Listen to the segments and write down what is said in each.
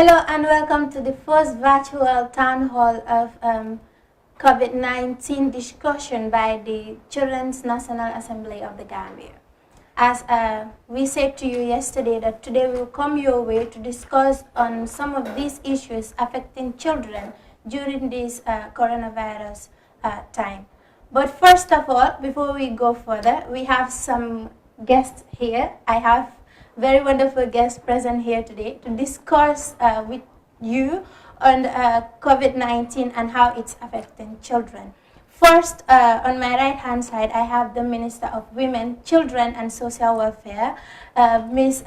Hello and welcome to the first virtual town hall of COVID-19 discussion by the Children's National Assembly of the Gambia. As we said to you yesterday that today we will come your way to discuss on some of these issues affecting children during this coronavirus time. But first of all, before we go further, we have some guests here. I have very wonderful guests present here today to discuss with you on COVID-19 and how it's affecting children. First, on my right-hand side, I have the Minister of Women, Children and Social Welfare, Ms.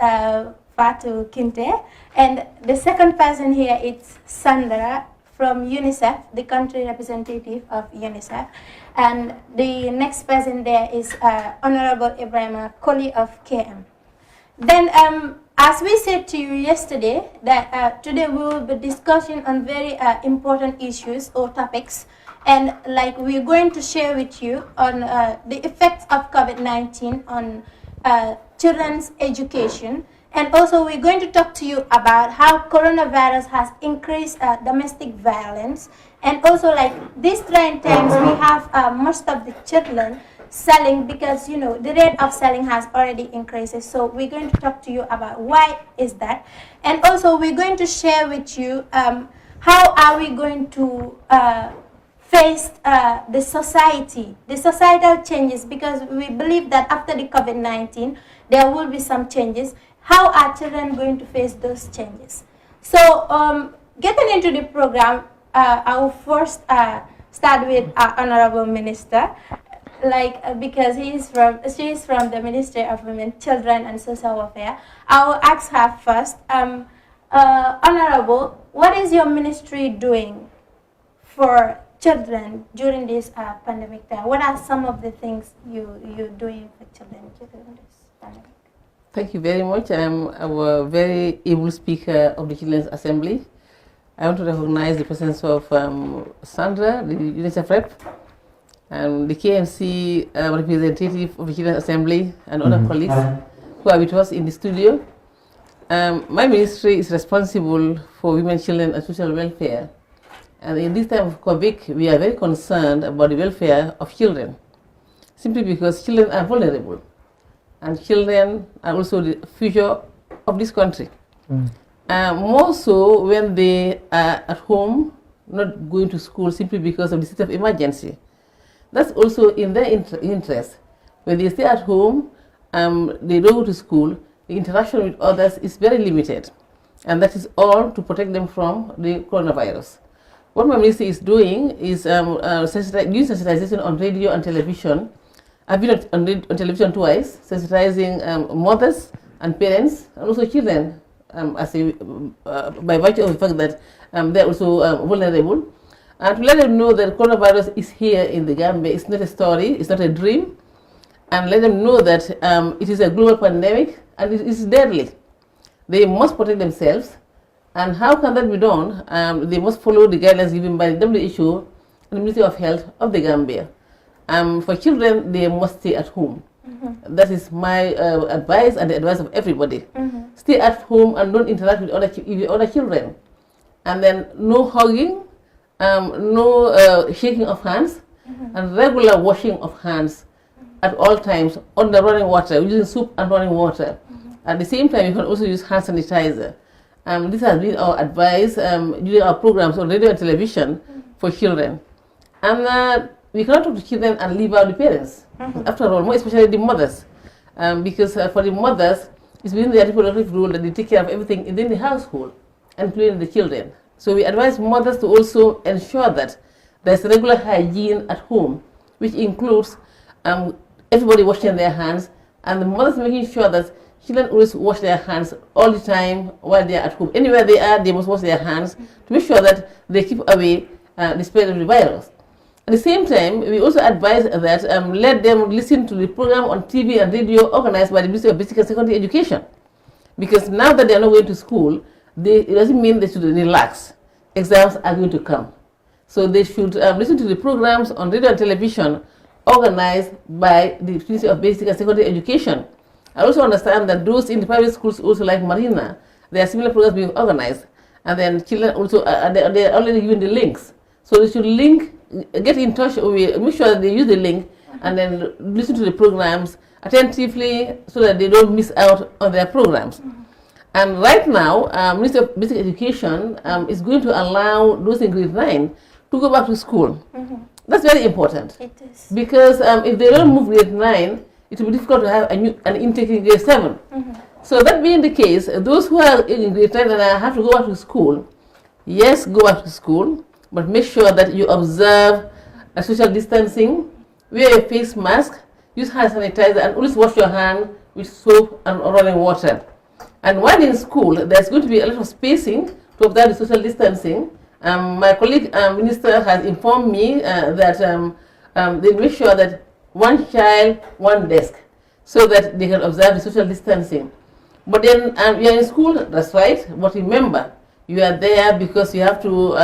Fatou Kinte. And the second person here is Sandra from UNICEF, the country representative of UNICEF. And the next person there is Honorable Ibrahima Koli of KM. Then, as we said to you yesterday, that today we will be discussing on very important issues or topics, and like we're going to share with you on the effects of COVID-19 on children's education, and also we're going to talk to you about how coronavirus has increased domestic violence, and also like these trying times we have most of the children selling because the rate of selling has already increased. So we're going to talk to you about why is that, and also we're going to share with you how are we going to face the societal changes, because we believe that after the COVID-19 there will be some changes. How are children going to face those changes? So getting into the program, I will first start with our Honorable Minister. Because she is from the Ministry of Women, Children and Social Welfare. I will ask her first, Honorable, what is your ministry doing for children during this pandemic time? What are some of the things you're doing for children during this pandemic? Thank you very much. I'm a very able speaker of the Children's Assembly. I want to recognize the presence of Sandra, the UNICEF rep, and the KMC representative of the Children's Assembly and other colleagues who are with us in the studio. My ministry is responsible for women, children and social welfare. And in this time of COVID, we are very concerned about the welfare of children, simply because children are vulnerable. And children are also the future of this country. More so when they are at home, not going to school simply because of the state of emergency. That's also in their interest. When they stay at home, they don't go to school, the interaction with others is very limited. And that is all to protect them from the coronavirus. What my ministry is doing is doing sensitization on radio and television. I've been on television twice, sensitizing mothers and parents, and also children, by virtue of the fact that they're also vulnerable. And to let them know that coronavirus is here in the Gambia. It's not a story, it's not a dream. And let them know that it is a global pandemic and it is deadly. They must protect themselves. And how can that be done? They must follow the guidelines given by the WHO and the Ministry of Health of the Gambia. For children, they must stay at home. That is my advice and the advice of everybody. Stay at home and don't interact with other children. And then no hugging, no shaking of hands, and regular washing of hands at all times on the running water, using soap and running water. At the same time, you can also use hand sanitizer. This has been our advice during our programs on radio and television for children. And we cannot talk to children and leave out the parents, after all, more especially the mothers. Because for the mothers, it's within their reproductive role that they take care of everything within the household, including the children. So we advise mothers to also ensure that there's regular hygiene at home, which includes everybody washing their hands, and the mothers making sure that children always wash their hands all the time while they are at home. Anywhere they are, they must wash their hands to make sure that they keep away the spread of the virus. At the same time, we also advise that let them listen to the program on TV and radio organized by the Ministry of Basic and Secondary Education. Because now that they are not going to school, it doesn't mean they should relax. Exams are going to come. So they should listen to the programs on radio and television organized by the Ministry of Basic and Secondary Education. I also understand that those in the private schools also like Marina, there are similar programs being organized. and then children also they're already given the links. So they should get in touch with, make sure that they use the link, and then listen to the programs attentively so that they don't miss out on their programs. And right now, Ministry of Basic Education is going to allow those in grade 9 to go back to school. That's very important. It is. Because if they don't move grade 9, it will be difficult to have an intake in grade 7. So that being the case, those who are in grade 9 and have to go back to school, yes, go back to school, but make sure that you observe social distancing, wear a face mask, use hand sanitizer, and always wash your hand with soap and running water. And while in school, there's going to be a lot of spacing to observe the social distancing. My colleague minister has informed me that they make sure that one child, one desk, so that they can observe the social distancing. But then you are in school, that's right, but remember, you are there because you have to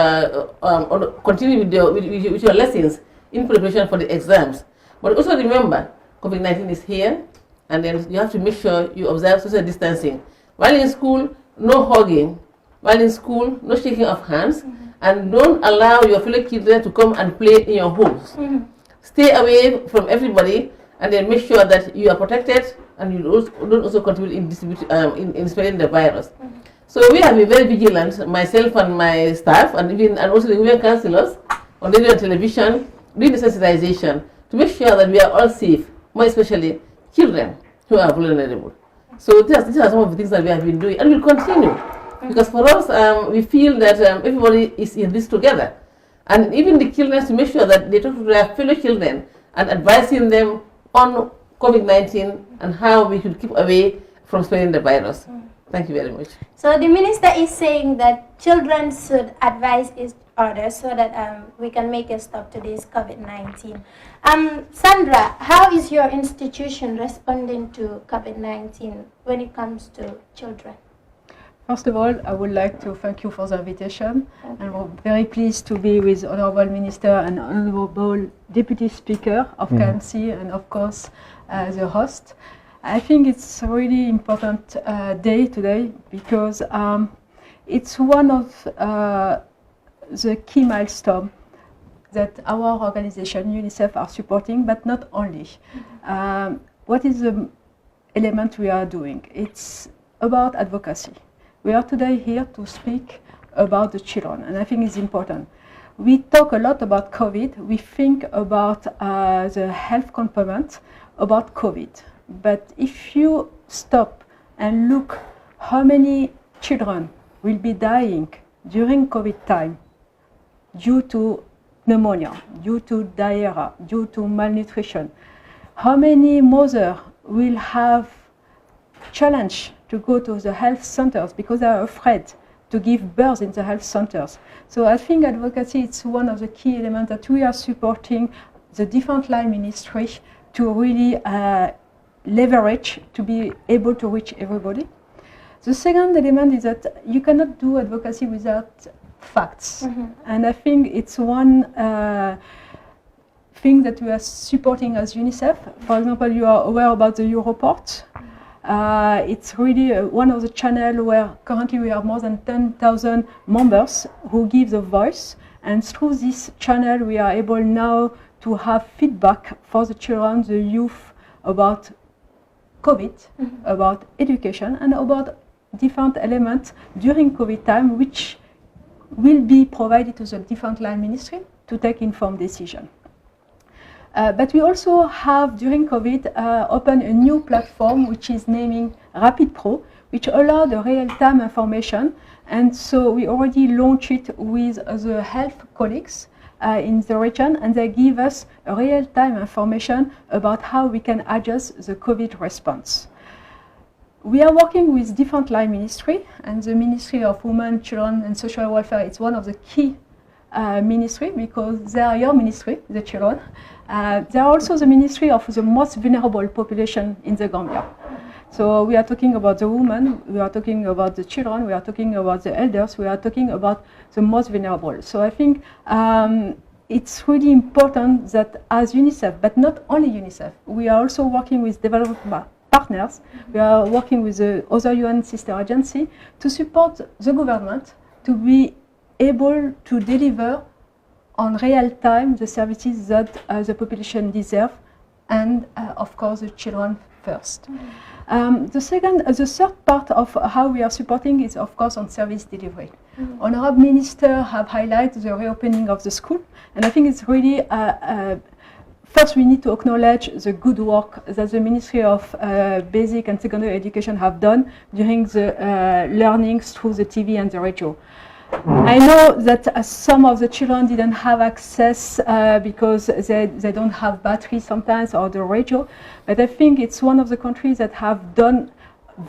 continue with your lessons in preparation for the exams. But also remember, COVID-19 is here, and then you have to make sure you observe social distancing. While in school, no hugging. While in school, no shaking of hands. And don't allow your fellow children to come and play in your homes. Stay away from everybody, and then make sure that you are protected, and you don't also contribute in spreading the virus. So we have been very vigilant, myself and my staff, and also the women councillors on radio and television, doing the sensitization to make sure that we are all safe, more especially children who are vulnerable. So these are some of the things that we have been doing, and will continue, because for us, we feel that everybody is in this together, and even the children, to make sure that they talk to their fellow children and advising them on COVID-19 and how we should keep away from spreading the virus. Thank you very much. So the minister is saying that children should advise each other so that we can make a stop to this COVID-19. Sandra, how is your institution responding to COVID-19 when it comes to children? First of all, I would like to thank you for the invitation. And we're very pleased to be with Honorable Minister and Honorable Deputy Speaker of KMC, and of course the host. I think it's a really important day today, because it's one of the key milestones that our organization, UNICEF, are supporting, but not only. What is the element we are doing? It's about advocacy. We are today here to speak about the children, and I think it's important. We talk a lot about COVID. We think about the health component about COVID. But if you stop and look how many children will be dying during COVID time due to pneumonia, due to diarrhea, due to malnutrition, how many mothers will have challenge to go to the health centers because they are afraid to give birth in the health centers. So I think advocacy is one of the key elements that we are supporting the different line ministry to really leverage to be able to reach everybody. The second element is that you cannot do advocacy without facts. And I think it's one thing that we are supporting as UNICEF. For example, you are aware about the Europort. It's really one of the channels where currently we have more than 10,000 members who give the voice. And through this channel, we are able now to have feedback for the children, the youth, about COVID, about education, and about different elements during COVID time, which will be provided to the different line ministry to take informed decision. But we also have, during COVID, opened a new platform which is naming Rapid Pro, which allows the real-time information. And so we already launched it with the health colleagues in the region, and they give us real-time information about how we can adjust the COVID response. We are working with different line ministry, and the Ministry of Women, Children and Social Welfare is one of the key ministry, because they are your ministry, the children. They are also the ministry of the most vulnerable population in the Gambia. So we are talking about the women, we are talking about the children, we are talking about the elders, we are talking about the most vulnerable. So I think it's really important that as UNICEF, but not only UNICEF, we are also working with development partners. We are working with the other UN sister agency to support the government to be able to deliver on real time the services that the population deserve, and of course the children first. The third part of how we are supporting is of course on service delivery. Honorable Minister have highlighted the reopening of the school, and I think it's really first, we need to acknowledge the good work that the Ministry of Basic and Secondary Education have done during the learnings through the TV and the radio. I know that some of the children didn't have access because they don't have battery sometimes or the radio, but I think it's one of the countries that have done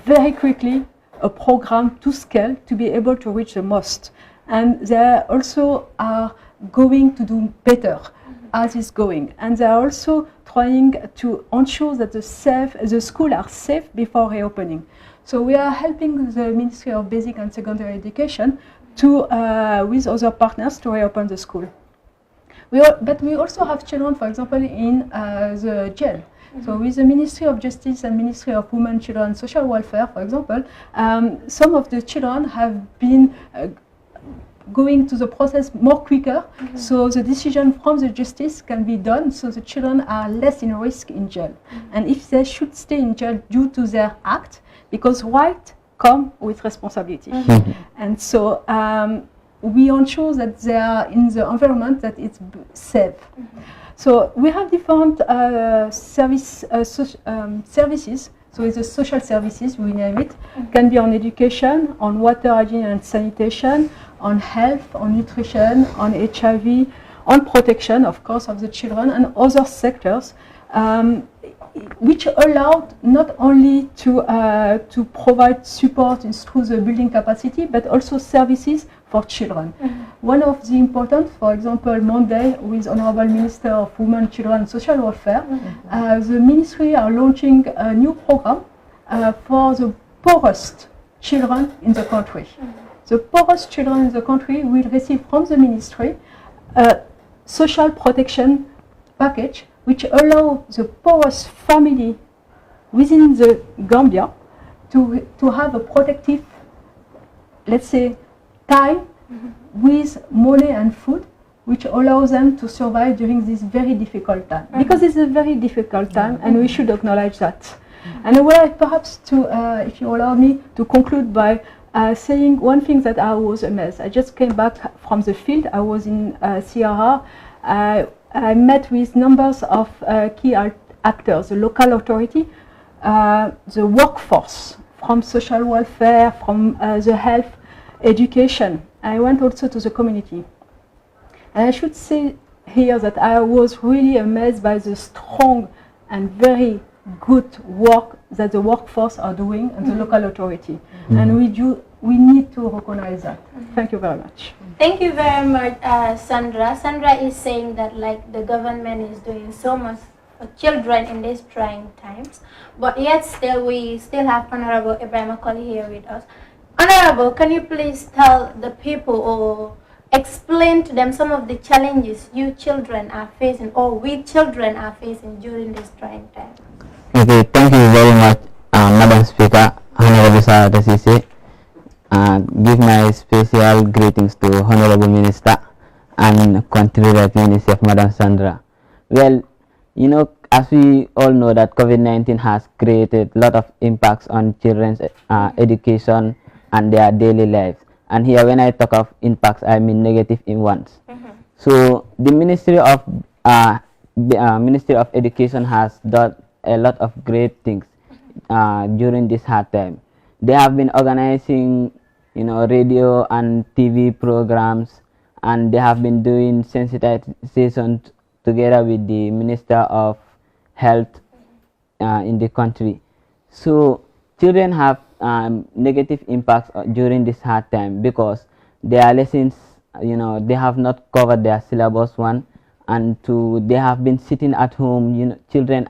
very quickly a program to scale to be able to reach the most. And they also are going to do better as it's going. And they are also trying to ensure that the schools are safe before reopening. So we are helping the Ministry of Basic and Secondary Education to, with other partners to reopen the school. But we also have children, for example, in the jail. So with the Ministry of Justice and Ministry of Women, Children and Social Welfare, for example, some of the children have been going to the process more quicker, so the decision from the justice can be done, so the children are less in risk in jail. And if they should stay in jail due to their act, because right come with responsibility. And so we ensure that they are in the environment that it's safe. So we have different services. So it's the social services, we name it. Can be on education, on water, hygiene and sanitation, on health, on nutrition, on HIV, on protection, of course, of the children, and other sectors, which allowed not only to provide support through the building capacity, but also services for children. One of the important, for example, Monday with Honorable Minister of Women, Children and Social Welfare, the ministry are launching a new program for the poorest children in the country. The poorest children in the country will receive from the ministry a social protection package which allows the poorest family within the Gambia to have a protective, let's say, time with money and food, which allows them to survive during this very difficult time. Because it's a very difficult time, and we should acknowledge that. And I would like perhaps to, if you allow me, to conclude by saying one thing that I was amazed. I just came back from the field. I was in Sierra. I met with numbers of key actors, the local authority, the workforce, from social welfare, from the health, education. I went also to the community. And I should say here that I was really amazed by the strong and very good work that the workforce are doing and the local authority. And we need to recognize that. Thank you very much. Thank you very much, Sandra. Sandra is saying that like the government is doing so much for children in these trying times, but yet still we still have Honorable Ibrahim Akoli here with us. Honorable, can you please tell the people or explain to them some of the challenges you children are facing or we children are facing during this trying time? Okay, thank you very much, Madam Speaker, Honorable Sarah Sisi. Give my special greetings to Honorable Minister and Country Rep UNICEF, Madam Sandra. Well, you know, as we all know that COVID-19 has created a lot of impacts on children's education and their daily lives. And here when I talk of impacts, I mean negative ones. So the Ministry of Education has done a lot of great things during this hard time. They have been organizing, you know, radio and TV programs, and they have been doing sensitization together with the Minister of Health in the country. So children have negative impacts during this hard time because their lessons, you know, they have not covered their syllabus one, and two, they have been sitting at home. You know, children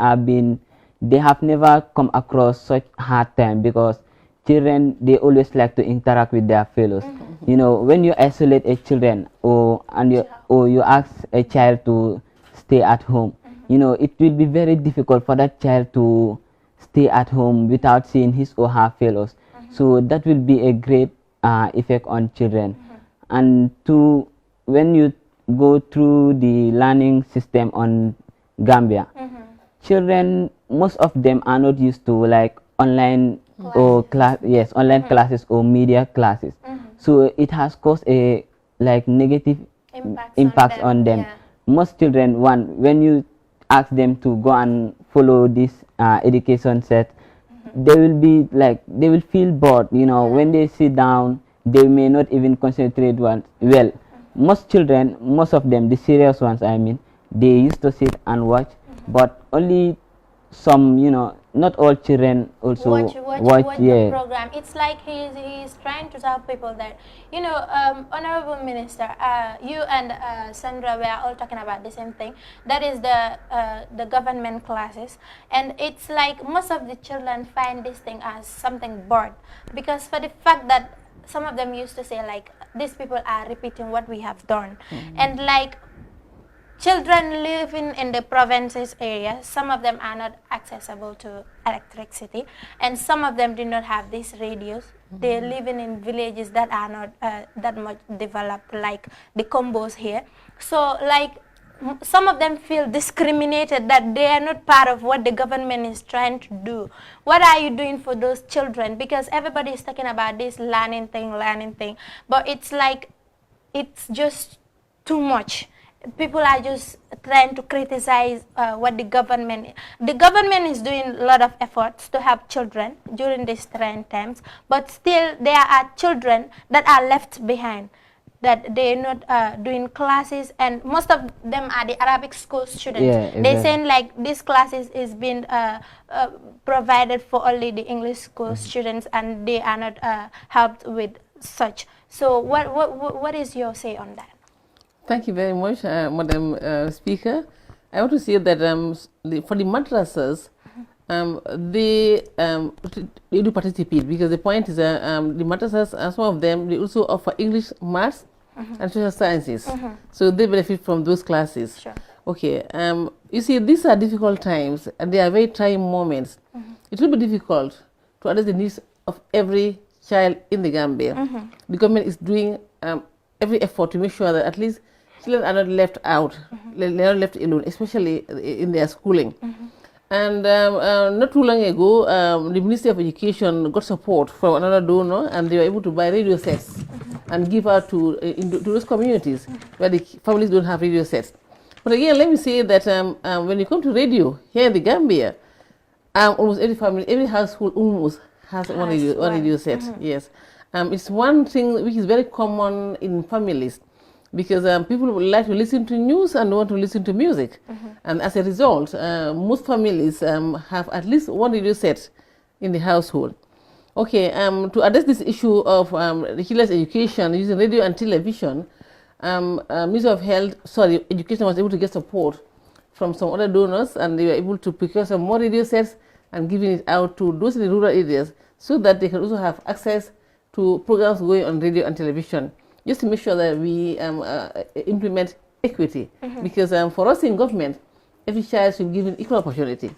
they have never come across such hard time because children, they always like to interact with their fellows. You know, when you isolate a children or you ask a child to stay at home, you know, it will be very difficult for that child to stay at home without seeing his or her fellows. So that will be a great effect on children. and two, when you go through the learning system on Gambia, children, most of them are not used to like online or online classes or media classes. So it has caused a like negative impacts on them. Yeah. Most children, when you ask them to go and follow this education set, they will feel bored. You know, when they sit down, they may not even concentrate well. Most children, most of them, the serious ones, I mean, they used to sit and watch, but only some, you know, not all children also watch yeah. the program. It's like he's trying to tell people that, you know, Honorable Minister, you and Sandra, we are all talking about the same thing. That is the government classes, and it's like most of the children find this thing as something bored, because for the fact that some of them used to say like, these people are repeating what we have done, and like children living in the provinces area, some of them are not accessible to electricity, and some of them do not have these radios. They're living in villages that are not that much developed like the combos here. So like some of them feel discriminated, that they are not part of what the government is trying to do. What are you doing for those children? Because everybody is talking about this learning thing, but it's like, it's just too much. People are just trying to criticize what the government is doing a lot of efforts to help children during these trying times, but still there are children that are left behind, that they're not doing classes, and most of them are the Arabic school students. Yeah, exactly. They're saying like these classes is being provided for only the English school students, and they are not helped with such. So what is your say on that? Thank you very much, Madam Speaker. I want to say that for the madrasas, they do participate, because the point is that the madrasas, some of them, they also offer English, Maths, and social sciences. So they benefit from those classes. Sure. Okay. You see, these are difficult times, and they are very trying moments. It will be difficult to address the needs of every child in the Gambia. The government is doing every effort to make sure that at least children are not left out, they're not left alone, especially in their schooling. And not too long ago, the Ministry of Education got support from another donor, and they were able to buy radio sets and give out to those communities where the families don't have radio sets. But again, let me say that when you come to radio here in the Gambia, almost every family, every household almost has one radio set. Yes. It's one thing which is very common in families, because people would like to listen to news and want to listen to music. And as a result, most families have at least one radio set in the household. Okay, to address this issue of the children's education using radio and television, Ministry of Education was able to get support from some other donors, and they were able to procure some more radio sets and giving it out to those in the rural areas, so that they can also have access to programs going on radio and television, just to make sure that we implement equity. Because for us in government, every child should be given equal opportunity.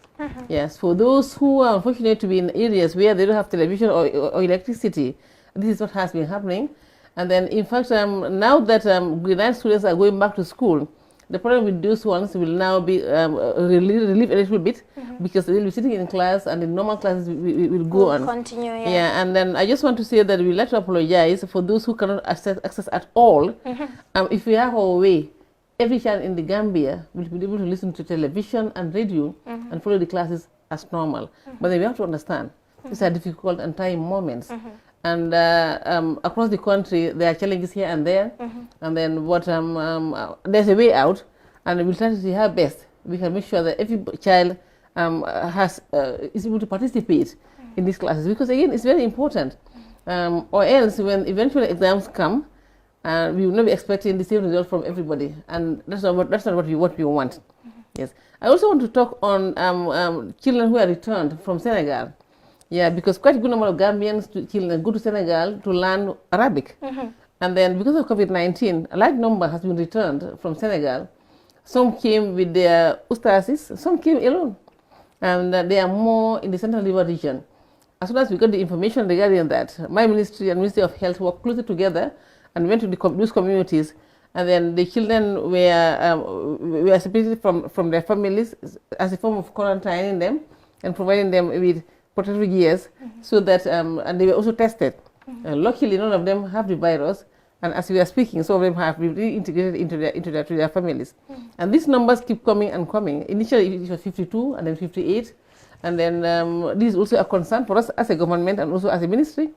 Yes, for those who are unfortunate to be in areas where they don't have television or electricity, this is what has been happening. And then, in fact, now that grade 9 students are going back to school, the problem with those ones will now be relieved a little bit, because they will be sitting in class, and the normal classes will go on. Continue, yeah. Yeah, and then I just want to say that we'd like to apologize for those who cannot access at all. If we have our way, every child in the Gambia will be able to listen to television and radio and follow the classes as normal. But then we have to understand, these are difficult and trying moments. And across the country, there are challenges here and there. And then there's a way out, and we'll try to see how best we can make sure that every child is able to participate in these classes. Because again, it's very important. Or else, when eventually exams come, we will not be expecting the same result from everybody, and that's not what we want. Yes. I also want to talk on children who are returned from Senegal. Yeah, because quite a good number of Gambians children go to Senegal to learn Arabic. And then because of COVID-19, a large number has been returned from Senegal. Some came with their ustazis, some came alone. And they are more in the Central River region. As soon as we got the information regarding that, my ministry and Ministry of Health worked closely together, and went to those communities, and then the children were separated from their families as a form of quarantining them and providing them with protective gears, so that and they were also tested. Luckily, none of them have the virus, and as we are speaking, some of them have been reintegrated into their families. And these numbers keep coming and coming. Initially, it was 52, and then 58, and then this is also a concern for us as a government and also as a ministry.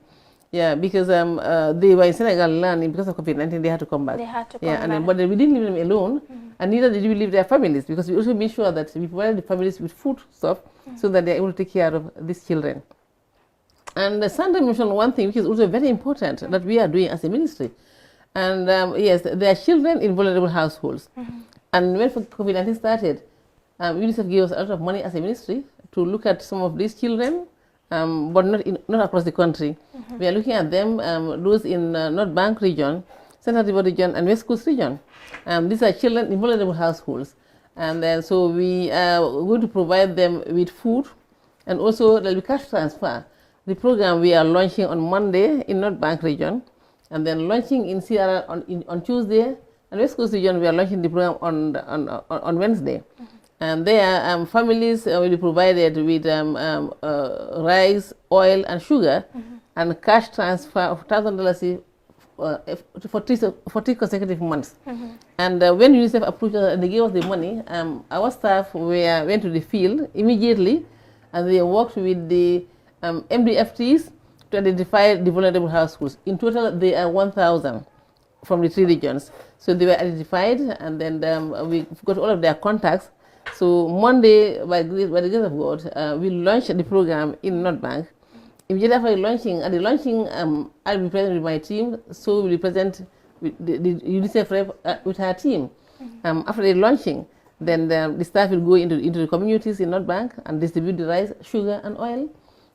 Yeah, because they were in Senegal learning because of COVID-19, they had to come back. They had to come back. Then, but we didn't leave them alone, and neither did we leave their families, because we also made sure that we provided the families with food stuff so that they're able to take care of these children. And Sandra mentioned one thing which is also very important that we are doing as a ministry. And yes, there are children in vulnerable households. And when COVID-19 started, UNICEF gave us a lot of money as a ministry to look at some of these children, but not across the country. We are looking at them, those in North Bank region, Central River region, and West Coast region. These are children in vulnerable households. And then so we are going to provide them with food, and also there will be cash transfer. The program we are launching on Monday in North Bank region, and then launching in Sierra on Tuesday, and West Coast region we are launching the program on Wednesday. And there families will be provided with rice, oil, and sugar, and cash transfer of $1,000 for 3 consecutive months. And when UNICEF approved and they gave us the money, our staff went to the field immediately, and they worked with the MDFTs to identify the vulnerable households. In total, there are 1,000 from the 3 regions. So they were identified, and then we got all of their contacts. So Monday, by the grace of God, we launched the program in North Bank. Immediately after launching, I'll be present with my team, so we represent the UNICEF rep with her team. After the launching, then the staff will go into the communities in North Bank and distribute the rice, sugar, and oil.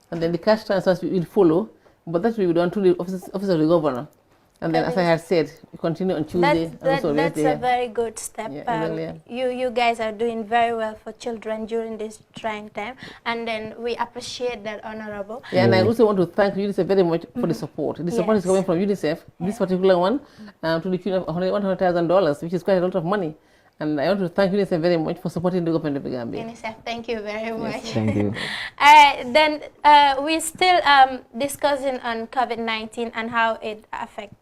And then the cash transfers will follow, but that will be done through the office of the governor. And then, as I had said, we continue on Tuesday. That's a very good step. You guys are doing very well for children during this trying time, and then we appreciate that, Honorable. Yeah, and I also want to thank UNICEF very much for the support. The support is coming from UNICEF, this particular one, to the tune of $100,000, which is quite a lot of money. And I want to thank UNICEF very much for supporting the government of the Gambia. UNICEF, thank you very much. Yes, thank you. Then we're still discussing on COVID-19 and how it affects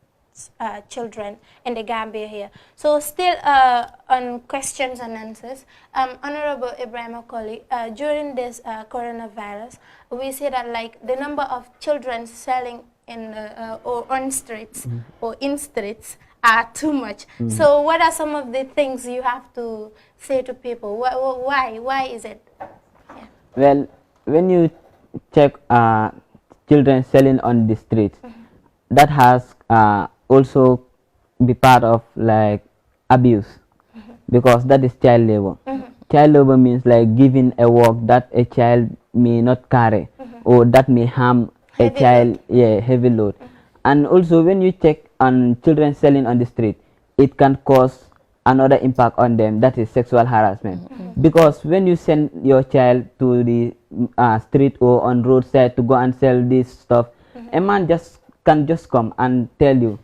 children in the Gambia here. So still on questions and answers, Honorable Ibrahim Okoli, during this coronavirus, we see that like the number of children selling in or on streets or in streets are too much. So what are some of the things you have to say to people? Why is it? Yeah. Well, when you check children selling on the street, that has also be part of like abuse, because that is child labor. Child labor means like giving a work that a child may not carry, or that may harm a child, heavy load. And also when you check on children selling on the street, it can cause another impact on them, that is sexual harassment. Because when you send your child to the street or on roadside to go and sell this stuff, a man can just come and tell you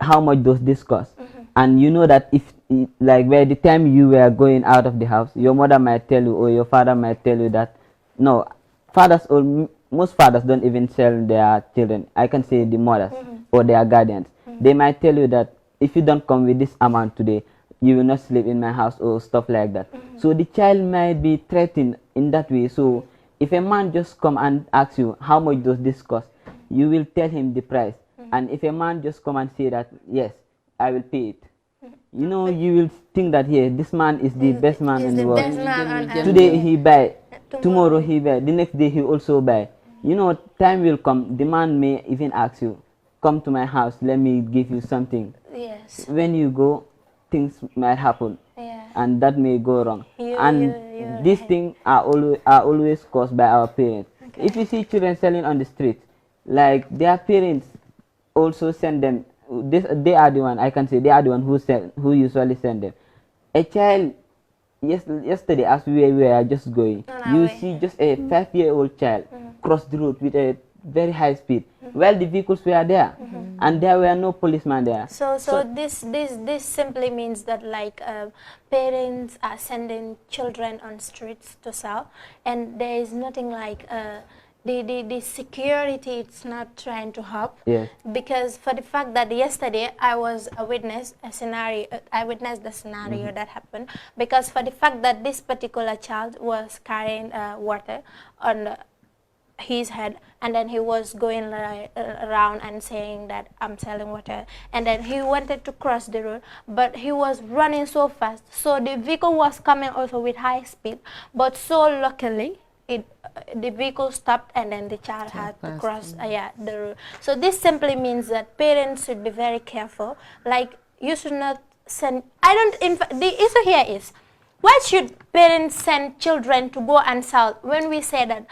how much does this cost. And you know that if like by the time you were going out of the house, your mother might tell you or your father might tell you that no, fathers or most fathers don't even sell their children. I can say the mothers or their guardians. They might tell you that if you don't come with this amount today, you will not sleep in my house or stuff like that. So the child might be threatened in that way. So if a man just come and asks you how much does this cost, you will tell him the price. And if a man just come and say that yes, I will pay it, you know, you will think that this man is the best man in the world. Today he buy, tomorrow he buy, the next day he also buy. You know, time will come, the man may even ask you, come to my house, let me give you something. Yes. When you go, things might happen, and that may go wrong. These things are always caused by our parents. If you see children selling on the street, like their parents also send them, they are the one, I can say, they are the one who usually send them. A child, yesterday as we were just going, you see just a 5-year-old child cross the road with a very high speed. while the vehicles were there, and there were no policemen there. So this simply means that like parents are sending children on streets to sell, and there is nothing like the security. It's not trying to help. Yes. Because for the fact that yesterday I was a witness a scenario. I witnessed the scenario that happened, because for the fact that this particular child was carrying water on his head, and then he was going around and saying that I'm selling water, and then he wanted to cross the road, but he was running so fast, so the vehicle was coming also with high speed, but so luckily the vehicle stopped, and then the child had to cross the road. So this simply means that parents should be very careful. Like, you should not send, the issue here is, why should parents send children to go and sell when we say that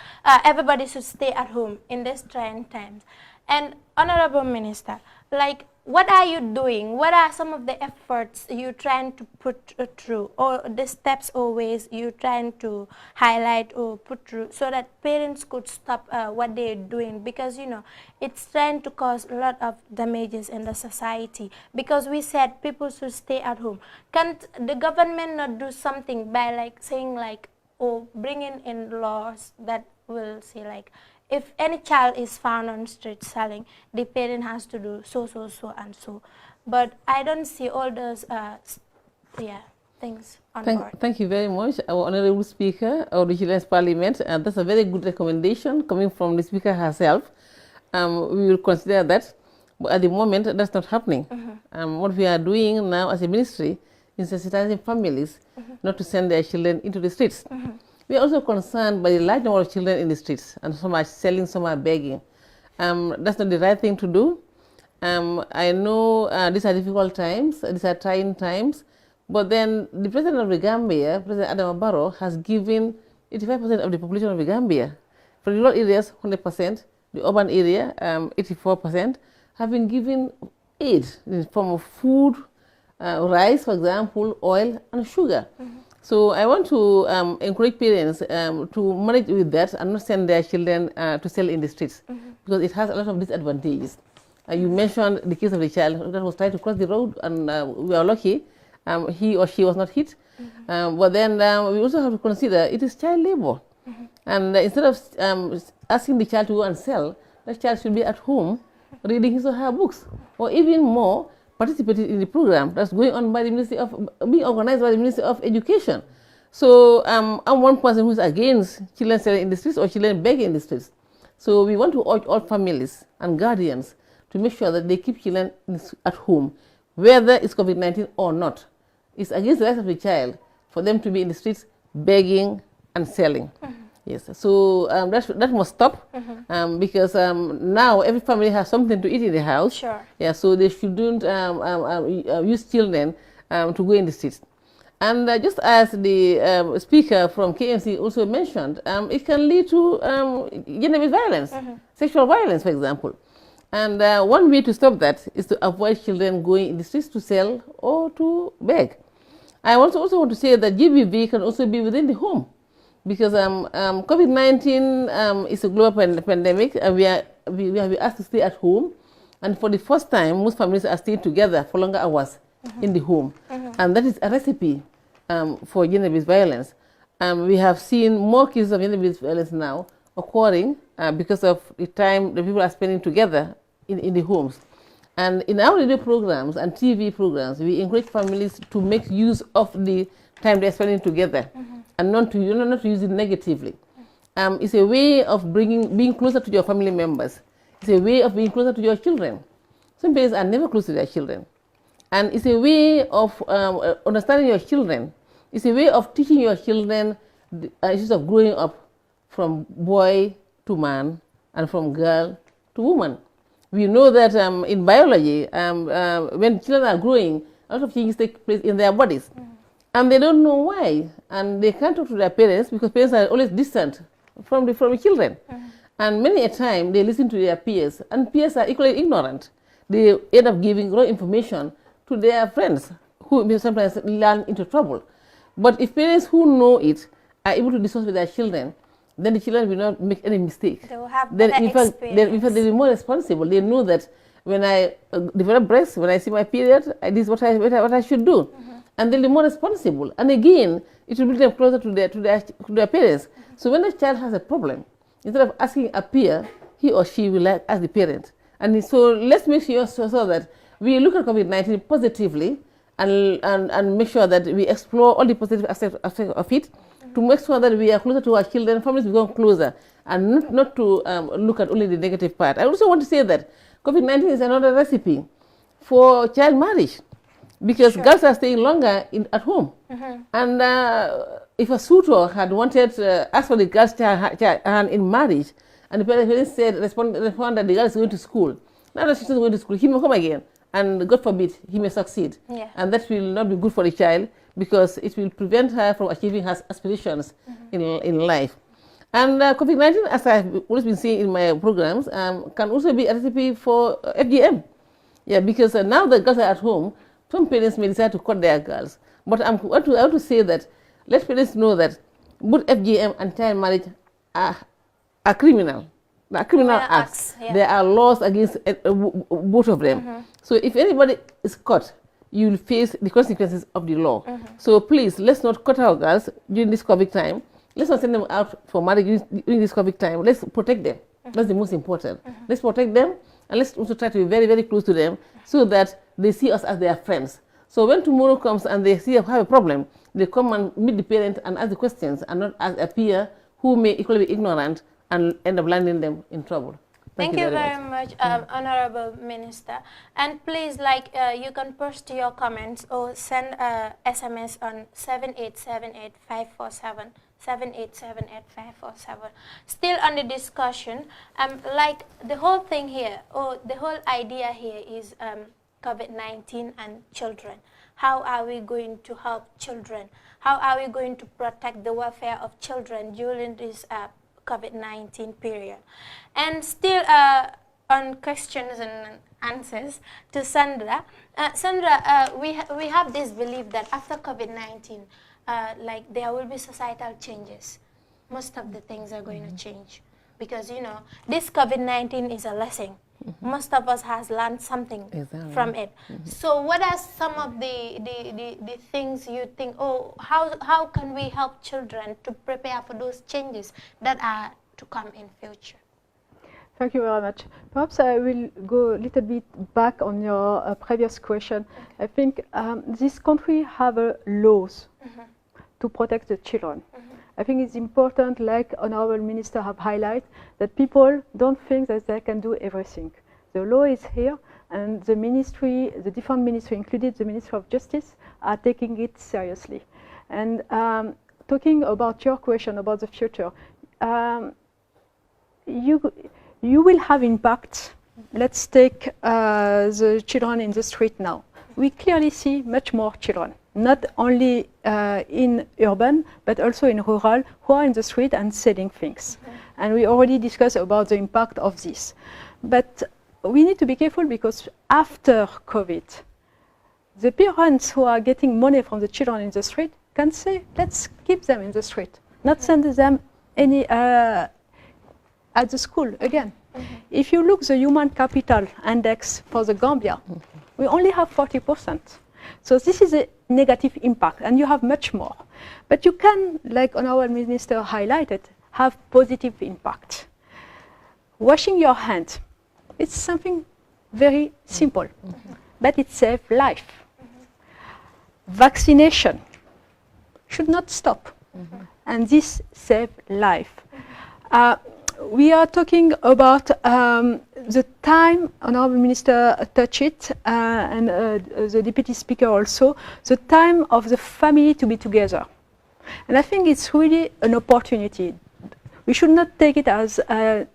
everybody should stay at home in these trying times? And Honorable Minister, like, what are you doing? What are some of the efforts you're trying to put through, or the steps or ways you're trying to highlight or put through, so that parents could stop what they're doing? Because, you know, it's trying to cause a lot of damages in the society, because we said people should stay at home. Can't the government not do something by like saying like, or bringing in laws that will say like, if any child is found on street selling, the parent has to do so and so. But I don't see all those things on board. Thank you very much, our Honorable Speaker of the Children's Parliament. That's a very good recommendation coming from the Speaker herself. We will consider that, but at the moment that's not happening. What we are doing now as a ministry is sensitizing families not to send their children into the streets. We are also concerned by the large number of children in the streets, and some are selling, some are begging. That's not the right thing to do. I know these are difficult times, these are trying times, but then the President of the Gambia, President Adama Barrow, has given 85% of the population of the Gambia. For the rural areas, 100%, the urban area, 84%, have been given aid in the form of food, rice, for example, oil, and sugar. So I want to encourage parents to manage with that and not send their children to sell in the streets, because it has a lot of disadvantages. You mentioned the case of the child that was trying to cross the road, and we are lucky he or she was not hit. But then we also have to consider it is child labor. And instead of asking the child to go and sell, that child should be at home reading his or her books, or even more, participated in the program that's going on by the Ministry of, being organized by the Ministry of Education. So I'm one person who's against children selling in the streets or children begging in the streets. So we want to urge all families and guardians to make sure that they keep children at home, whether it's COVID-19 or not. It's against the rights of the child for them to be in the streets begging and selling. Yes, so that must stop, because now every family has something to eat in the house. Sure. Yeah, so they shouldn't use children to go in the streets. And just as the speaker from KMC also mentioned, it can lead to gender-based violence, sexual violence, for example. And one way to stop that is to avoid children going in the streets to sell or to beg. I also want to say that GBV can also be within the home, because COVID-19 is a global pandemic, and we have been asked to stay at home. And for the first time, most families are staying together for longer hours in the home. And that is a recipe for gender-based violence. We have seen more cases of gender-based violence now occurring because of the time the people are spending together in the homes. And in our radio programs and TV programs, we encourage families to make use of the time they're spending together, and not to use it negatively. It's a way of being closer to your family members. It's a way of being closer to your children. Some parents are never close to their children. And it's a way of understanding your children. It's a way of teaching your children the issues of growing up from boy to man and from girl to woman. We know that in biology, when children are growing, a lot of changes take place in their bodies. And they don't know why. And they can't talk to their parents because parents are always distant from the children. And many a time they listen to their peers, and peers are equally ignorant. They end up giving wrong information to their friends, who may sometimes land into trouble. But if parents who know it are able to discuss with their children, then the children will not make any mistake. They will have Then better in fact, experience. they'll be more responsible. They know that when I develop breast, when I see my period, this is what I should do. And they'll be more responsible. And again, it will bring them closer to their parents. So when a child has a problem, instead of asking a peer, he or she will ask the parent. And so let's make sure so that we look at COVID-19 positively and make sure that we explore all the positive aspects of it to make sure that we are closer to our children, families become closer, and not to look at only the negative part. I also want to say that COVID-19 is another recipe for child marriage, because girls are staying longer at home. And if a suitor had wanted to ask for the girl's hand in marriage, and the parents respond that the girl is going to school, now that she's not going to school, he may come again, and God forbid, he may succeed. And that will not be good for the child, because it will prevent her from achieving her aspirations in life. And COVID-19, as I've always been saying in my programs, can also be a recipe for FGM. Yeah, because now the girls are at home, some parents may decide to cut their girls. But I want to say that let parents know that both FGM and child marriage are criminal. They are criminal acts. There are laws against both of them. So if anybody is caught, you will face the consequences of the law. So please, let's not cut our girls during this COVID time. Let's not send them out for marriage during this COVID time. Let's protect them. That's the most important. Let's protect them, and let's also try to be very, very close to them so that they see us as their friends. So when tomorrow comes and they see have a problem, they come and meet the parent and ask the questions, and not as a peer who may equally be ignorant and end up landing them in trouble. Thank you very much, Honorable Minister. And please, you can post your comments or send SMS on 7878-547, 7878-547. Still on the discussion, the whole thing here, or the whole idea here is COVID-19 and children. How are we going to help children? How are we going to protect the welfare of children during this COVID-19 period? And still on questions and answers to Sandra. Sandra, we have this belief that after COVID-19, there will be societal changes. Most of the things are going to change, because this COVID-19 is a lesson. Most of us has learned something from it. So what are some of the things you think, how can we help children to prepare for those changes that are to come in future? Thank you very much. Perhaps I will go a little bit back on your previous question. I think this country have laws to protect the children. I think it's important, like Honorable Minister have highlighted, that people don't think that they can do everything. The law is here, and the ministry, the different ministry, including the Ministry of Justice, are taking it seriously. And talking about your question about the future, you will have impact. Let's take the children in the street now. We clearly see much more children, not only in urban, but also in rural, who are in the street and selling things. And we already discussed about the impact of this. But we need to be careful, because after COVID, the parents who are getting money from the children in the street can say, let's keep them in the street, not send them any at the school again. If you look the human capital index for the Gambia, we only have 40%. So this is a negative impact, and you have much more. But you can, like our minister highlighted, have positive impact. Washing your hands, it's something very simple, but it saves life. Vaccination should not stop, and this saves life. We are talking about the time, Honorable Minister touched it, and the Deputy Speaker also, the time of the family to be together. And I think it's really an opportunity. We should not take it as a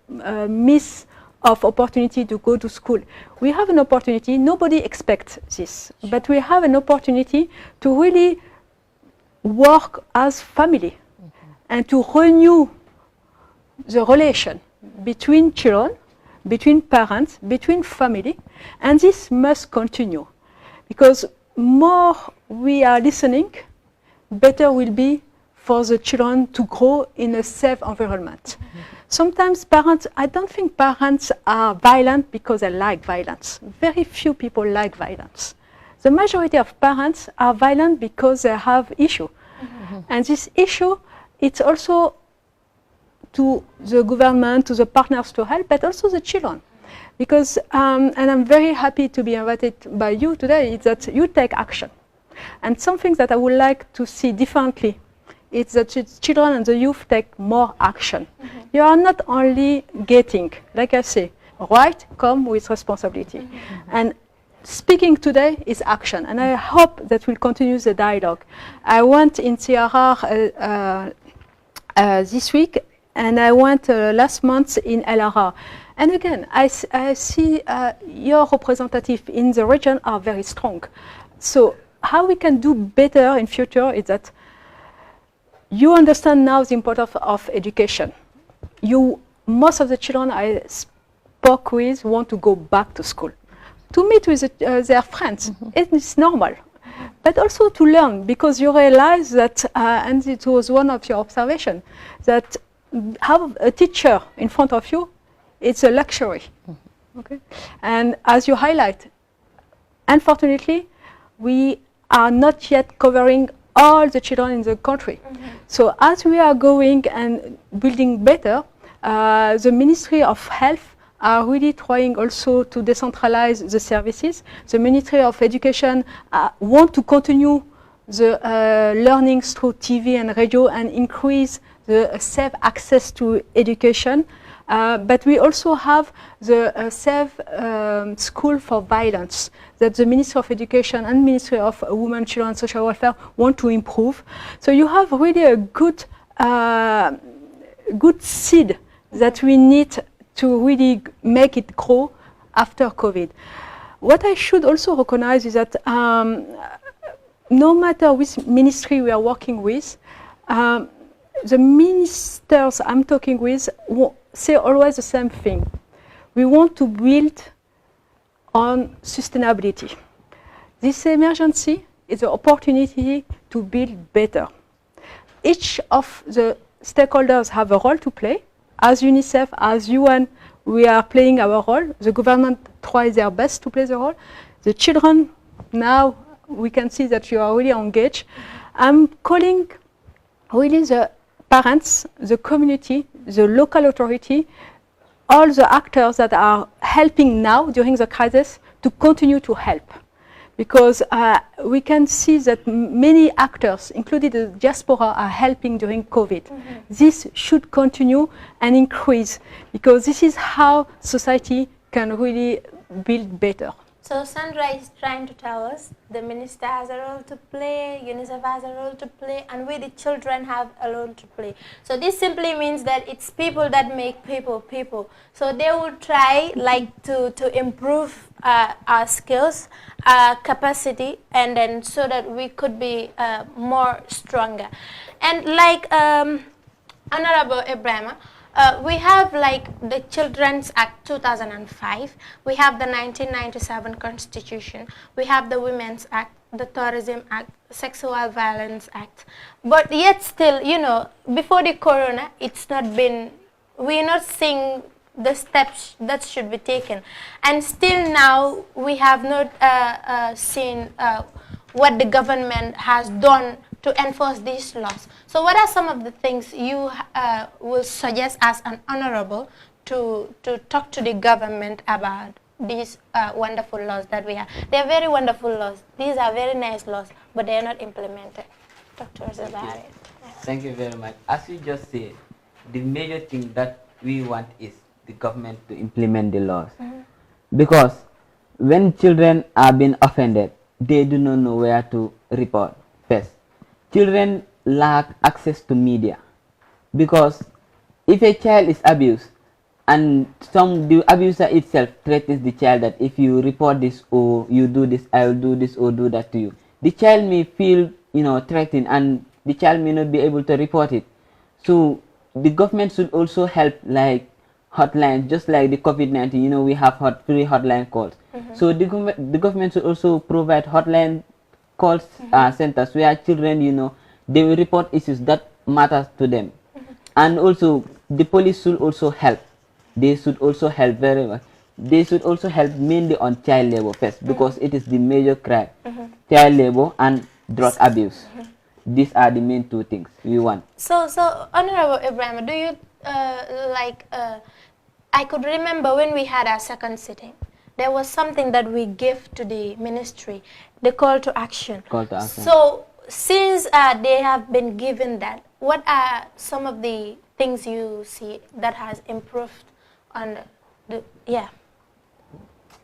miss of opportunity to go to school. We have an opportunity, nobody expects this, but we have an opportunity to really work as family and to renew the relation between children, between parents, between family, and this must continue, because more we are listening, better will be for the children to grow in a safe environment. Sometimes parents, I don't think parents are violent because they like violence. Very few people like violence. The majority of parents are violent because they have issue. And this issue, it's also to the government, to the partners to help, but also the children. Because, and I'm very happy to be invited by you today, is that you take action. And something that I would like to see differently is that the children and the youth take more action. You are not only getting, like I say, right come with responsibility. And speaking today is action, and I hope that we'll continue the dialogue. I went in CRR this week, and I went last month in LRR. And again, I see your representatives in the region are very strong. So how we can do better in future is that you understand now the importance of education. Most of the children I spoke with want to go back to school, to meet with their friends. It's normal. But also to learn, because you realize that, and it was one of your observations, that have a teacher in front of you, it's a luxury. Okay? And as you highlight, unfortunately, we are not yet covering all the children in the country. So as we are going and building better, the Ministry of Health are really trying also to decentralize the services. The Ministry of Education want to continue the learnings through TV and radio and increase the safe access to education. But we also have the safe school for violence that the Ministry of Education and Ministry of Women, Children and Social Welfare want to improve. So you have really a good seed that we need to really make it grow after COVID. What I should also recognize is that no matter which ministry we are working with, the ministers I'm talking with say always the same thing. We want to build on sustainability. This emergency is an opportunity to build better. Each of the stakeholders have a role to play. As UNICEF, as UN, we are playing our role. The government tries their best to play the role. The children, now we can see that you are really engaged. I'm calling really the parents, the community, the local authority, all the actors that are helping now during the crisis to continue to help. Because we can see that many actors, including the diaspora, are helping during COVID. This should continue and increase, because this is how society can really build better. So Sandra is trying to tell us the minister has a role to play, UNICEF has a role to play, and we the children have a role to play. So this simply means that it's people that make people. So they will try like to improve our skills, our capacity, and then so that we could be more stronger. And like Honorable Ibrahima, we have like the Children's Act 2005, we have the 1997 Constitution, we have the Women's Act, the Tourism Act, Sexual Violence Act. But yet still, you know, before the corona, it's not been, we're not seeing the steps that should be taken. And still now, we have not seen what the government has done to enforce these laws. So what are some of the things you will suggest as an honorable to talk to the government about these wonderful laws that we have? They are very wonderful laws. These are very nice laws, but they are not implemented. Talk to us about it. Thank you very much. As you just said, the major thing that we want is the government to implement the laws. Because when children are being offended, they do not know where to report first. Children lack access to media, because if a child is abused and the abuser itself threatens the child that if you report this or you do this, I will do this or do that to you, the child may feel, you know, threatened, and the child may not be able to report it. So the government should also help, like hotlines, just like the COVID-19, you know, we have free hotline calls. So the government should also provide hotline calls centers where children, you know, they will report issues that matters to them. And also the police should also help. They should also help very much. They should also help mainly on child labor first, because it is the major crime. Child labor and drug abuse. These are the main two things we want. So Honorable Ibrahim, do you I could remember when we had our second sitting, there was something that we gave to the ministry, the call to action. Call to action. So since they have been given that, what are some of the things you see that has improved on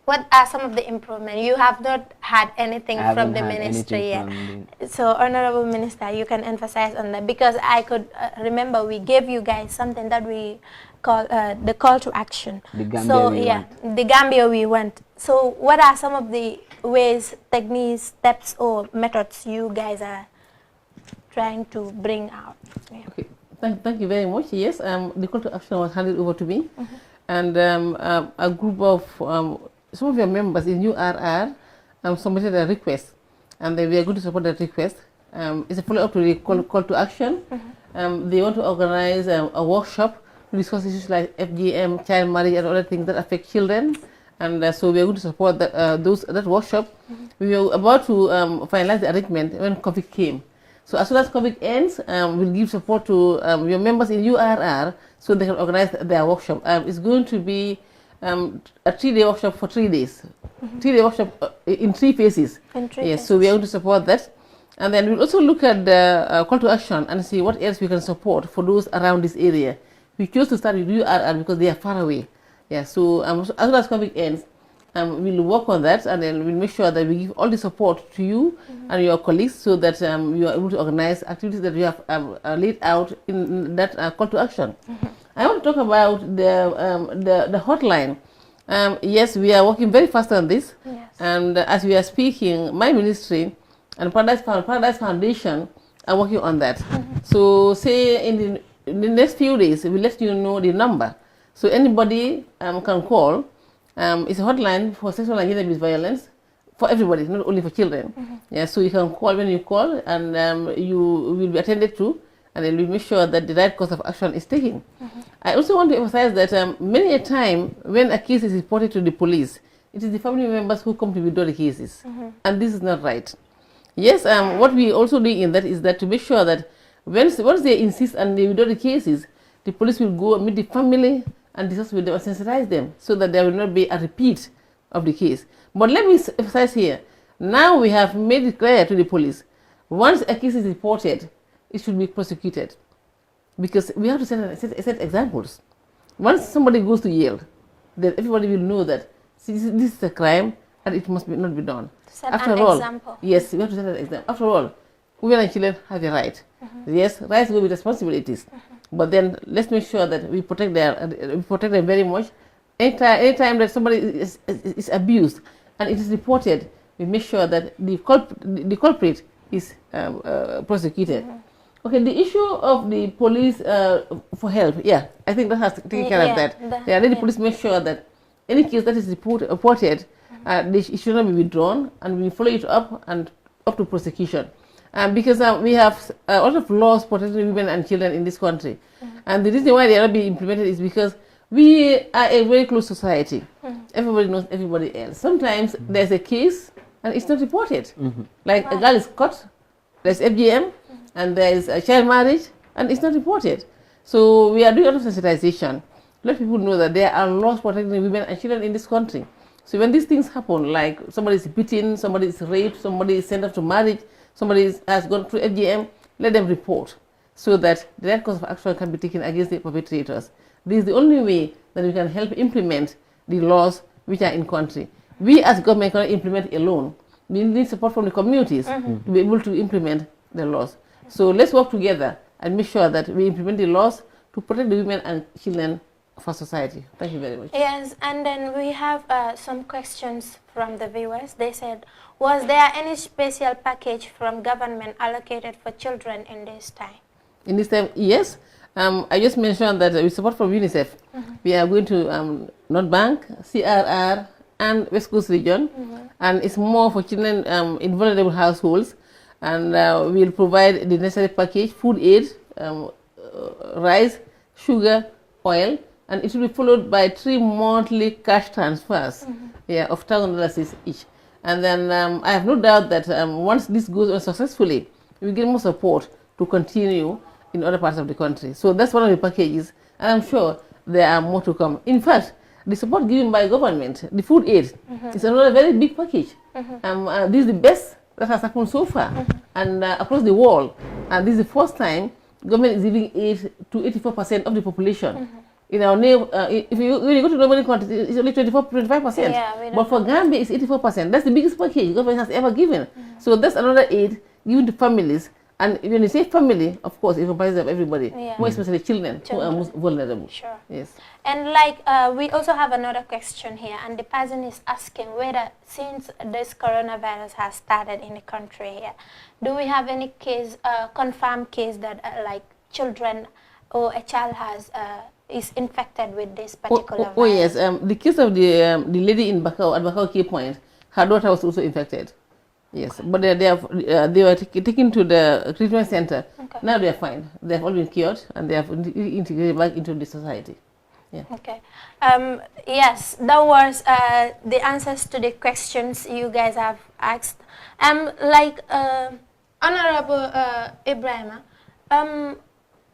What are some of the improvements? You have not had anything from the ministry yet. So, Honorable Minister, you can emphasize on that, because I could remember we gave you guys something that we call the call to action. The Gambia the Gambia we want. So, what are some of the ways, techniques, steps, or methods you guys are trying to bring out? Yeah. Okay, thank you very much. Yes, the call to action was handed over to me, and a group of some of your members in URR submitted a request, and we are going to support that request. It's a follow-up to the call to action. They want to organize a workshop to discuss issues like FGM, child marriage, and other things that affect children. And so we are going to support that workshop. We were about to finalize the arrangement when COVID came. So as soon as COVID ends, we'll give support to your members in URR so they can organize their workshop. It's going to be a 3-day workshop for 3 days. 3-day workshop in 3 phases. Yes, so we are going to support that. And then we'll also look at the call to action and see what else we can support for those around this area. We chose to start with URR because they are far away. Yeah, so as soon as COVID ends, we'll work on that, and then we'll make sure that we give all the support to you and your colleagues so that you are able to organize activities that we have laid out in that call to action. I want to talk about the hotline. Yes, we are working very fast on this, and as we are speaking, my ministry and Paradise Foundation are working on that. So say in the next few days, we'll let you know the number. So anybody can call. It's a hotline for sexual and gender-based violence for everybody, not only for children. Yeah, so you can call when you call, and you will be attended to, and then we make sure that the right course of action is taken. I also want to emphasize that many a time when a case is reported to the police, it is the family members who come to withdraw the cases, and this is not right. Yes, what we also do in that is that to make sure that once they insist and they withdraw the cases, the police will go and meet the family and discuss with them and sensitize them so that there will not be a repeat of the case. But let me emphasize here, now we have made it clear to the police, once a case is reported, it should be prosecuted. Because we have to set examples. Once somebody goes to jail, then everybody will know that this is a crime and it must not be done. Set an example. Yes, we have to set an example. After all, women and children have a right. Yes, rights go with responsibilities. But then let's make sure that we protect them very much. Anytime that somebody is abused and it is reported, we make sure that the culprit is prosecuted. Okay, the issue of the police for help, I think that has taken care of that. The police make sure that any case that is reported, it should not be withdrawn, and we follow it up and up to prosecution. Because we have a lot of laws protecting women and children in this country. And the reason why they are not being implemented is because we are a very close society. Everybody knows everybody else. Sometimes there's a case and it's not reported. Like a girl is caught, there's FGM, and there is a child marriage, and it's not reported. So we are doing a lot of sensitization. Let people know that there are laws protecting women and children in this country. So when these things happen, like somebody is beaten, somebody is raped, somebody is sent off to marriage, somebody has gone through FGM, let them report so that the right course of action can be taken against the perpetrators. This is the only way that we can help implement the laws which are in country. We as government cannot implement alone. We need support from the communities to be able to implement the laws. So let's work together and make sure that we implement the laws to protect the women and children of our society. Thank you very much. Yes, and then we have some questions from the viewers. They said, was there any special package from government allocated for children in this time? In this time, yes. I just mentioned that with support from UNICEF, we are going to North Bank, CRR, and West Coast region, and it's more for children in vulnerable households, and we'll provide the necessary package, food aid rice, sugar, oil, and it will be followed by 3 monthly cash transfers of $1,000 each. And then I have no doubt that once this goes on successfully, we get more support to continue in other parts of the country. So that's one of the packages, and I'm sure there are more to come. In fact, the support given by government, the food aid, is another very big package. This is the best that has happened so far, and across the world. And this is the first time government is giving aid to 84% of the population. In our name, when you go to neighboring countries, it's only 25%. Yeah, but for Gambia, it's 84%. That's the biggest package government has ever given. So that's another aid given to families. And when you say family, of course, it comprises of everybody, more especially children who are most vulnerable. Sure. Yes. And like we also have another question here, and the person is asking whether, since this coronavirus has started in the country here, do we have any case, confirmed case that like children or a child has is infected with this particular virus? Oh yes, the case of the lady in Bakau at Bakau Key Point, her daughter was also infected. Yes, but they were taken to the treatment center. Okay. Now they are fine. They have all been cured and they have integrated back into the society. Yeah. Okay. Yes, that was the answers to the questions you guys have asked. Like Honorable Ibrahima,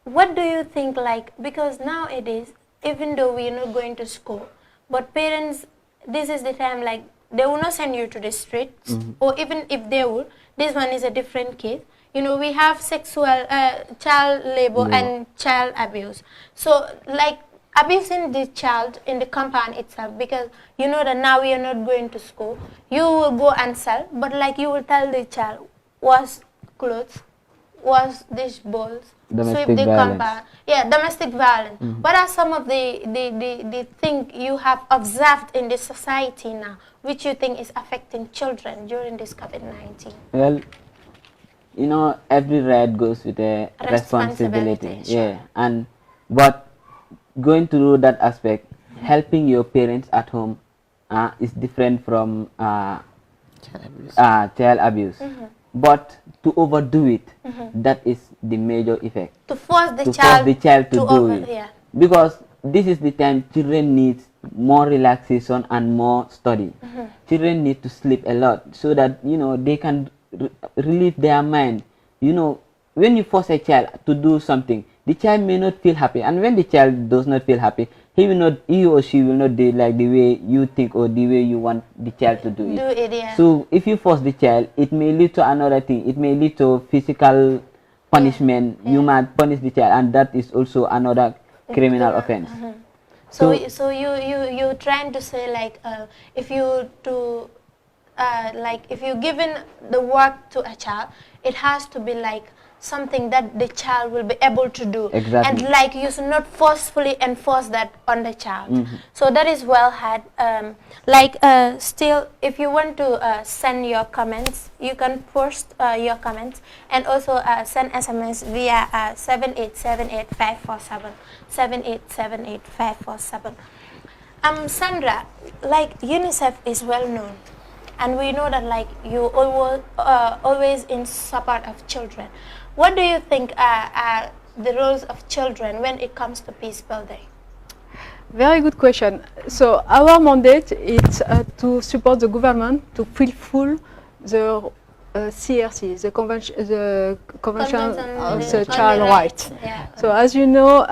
what do you think? Like, because nowadays, even though we are not going to school, but parents, this is the time, like, they will not send you to the streets, or even if they would, this one is a different case. You know, we have sexual, child labor and child abuse. So, like, abusing the child in the compound itself, because you know that now we are not going to school, you will go and sell, but like you will tell the child, wash clothes, wash dish bowls, sweep the compound. Yeah, domestic violence. What are some of the things you have observed in the society now, which you think is affecting children during this COVID-19? Well, you know, every right goes with a responsibility. Sure. Yeah, but going through that aspect, helping your parents at home is different from child abuse. But to overdo it, that is the major effect. To force the child to do it. Yeah. Because this is the time children need more relaxation and more study. Children need to sleep a lot so that, you know, they can relieve their mind. You know, when you force a child to do something, the child may not feel happy, and when the child does not feel happy, he or she will not do like the way you think or the way you want the child to do it. Yeah. So if you force the child, it may lead to another thing. It may lead to physical punishment. You might punish the child, and that is also another criminal offense. So you trying to say, like, if you if you given the work to a child, it has to be like something that the child will be able to do. Exactly. And like you should not forcefully enforce that on the child. So that is well had. Still, if you want to send your comments, you can post your comments, and also send SMS via 7878547 7878547. Sandra, like UNICEF is well known, and we know that like you always in support of children. What do you think are the roles of children when it comes to peace building? Very good question. So our mandate is to support the government to fulfill the CRC, the Convention of the Child Rights. Yeah. So as you know,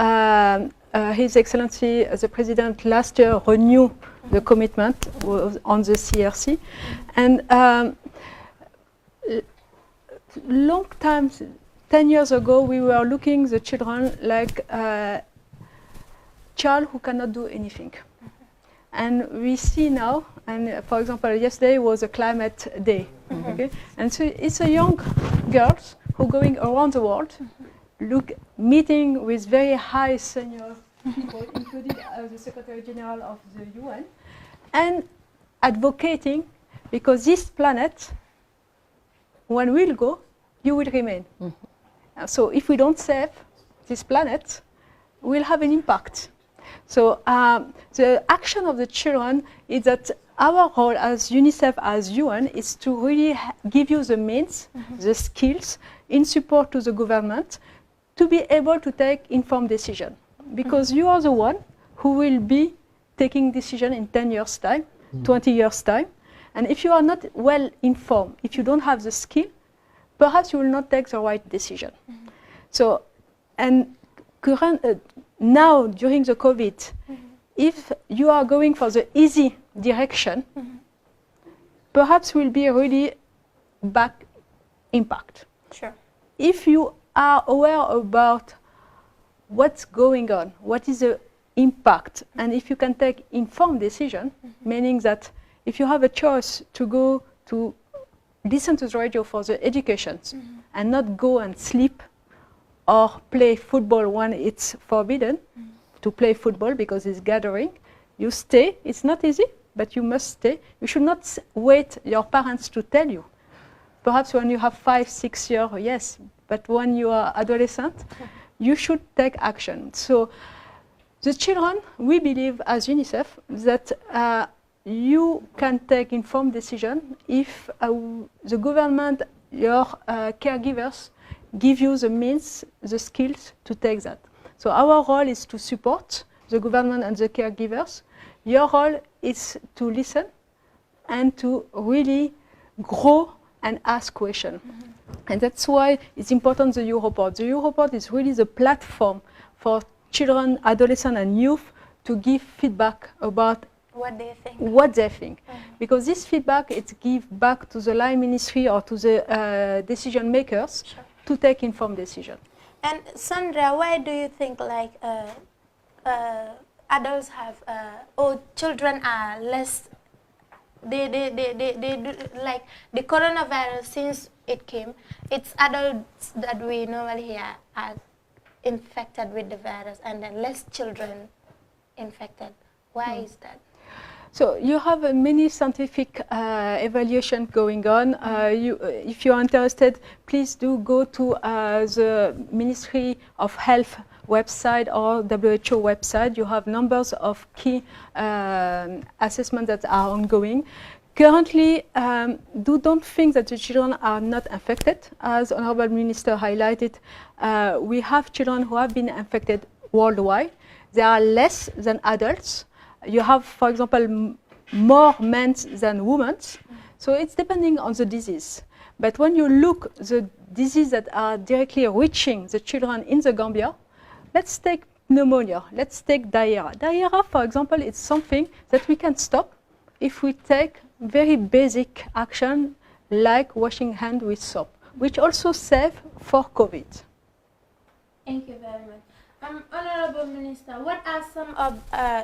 His Excellency the President last year renewed the commitment on the CRC, and long time, 10 years ago, we were looking the children like child who cannot do anything. And we see now, and for example, yesterday was a climate day, okay? And so it's a young girls who going around the world, meeting with very high senior people, including the Secretary General of the UN, and advocating, because this planet, when we'll go, you will remain. So if we don't save this planet, we'll have an impact. So the action of the children is that our role as UNICEF, as UN, is to really give you the means, the skills, in support to the government, to be able to take informed decision, because you are the one who will be taking decision in 10 years time, 20 years time. And if you are not well informed, if you don't have the skill, perhaps you will not take the right decision. So, and now during the COVID, if you are going for the easy direction, perhaps will be a really bad impact. Sure. If you are aware about what's going on, what is the impact, and if you can take informed decision, meaning that if you have a choice to go to listen to the radio for the education and not go and sleep or play football when it's forbidden to play football because it's gathering, you stay. It's not easy, but you must stay. You should not wait your parents to tell you. Perhaps when you have 5, 6 years, yes, but when you are adolescent, you should take action. So the children, we believe as UNICEF that you can take informed decision if the government, your caregivers, give you the means, the skills to take that. So our role is to support the government and the caregivers. Your role is to listen and to really grow and ask questions. And that's why it's important, the U report. The U report is really the platform for children, adolescents and youth to give feedback about what they think. Because this feedback, it gives back to the line ministry or to the decision makers to take informed decision. And Sandra, why do you think like adults have, or children are less, they do, like the coronavirus, since it came, it's adults that we normally hear are infected with the virus and then less children infected. Why is that? So you have many scientific evaluation going on. If you are interested, please do go to the Ministry of Health website or WHO website. You have numbers of key assessments that are ongoing. Currently, don't think that the children are not infected. As Honorable Minister highlighted, we have children who have been infected worldwide. They are less than adults. You have, for example, more men than women. So it's depending on the disease. But when you look the diseases that are directly reaching the children in the Gambia, let's take pneumonia, let's take diarrhea. Diarrhea, for example, is something that we can stop if we take very basic action like washing hands with soap, which also safe for COVID. Thank you very much. Honorable Minister, what are some of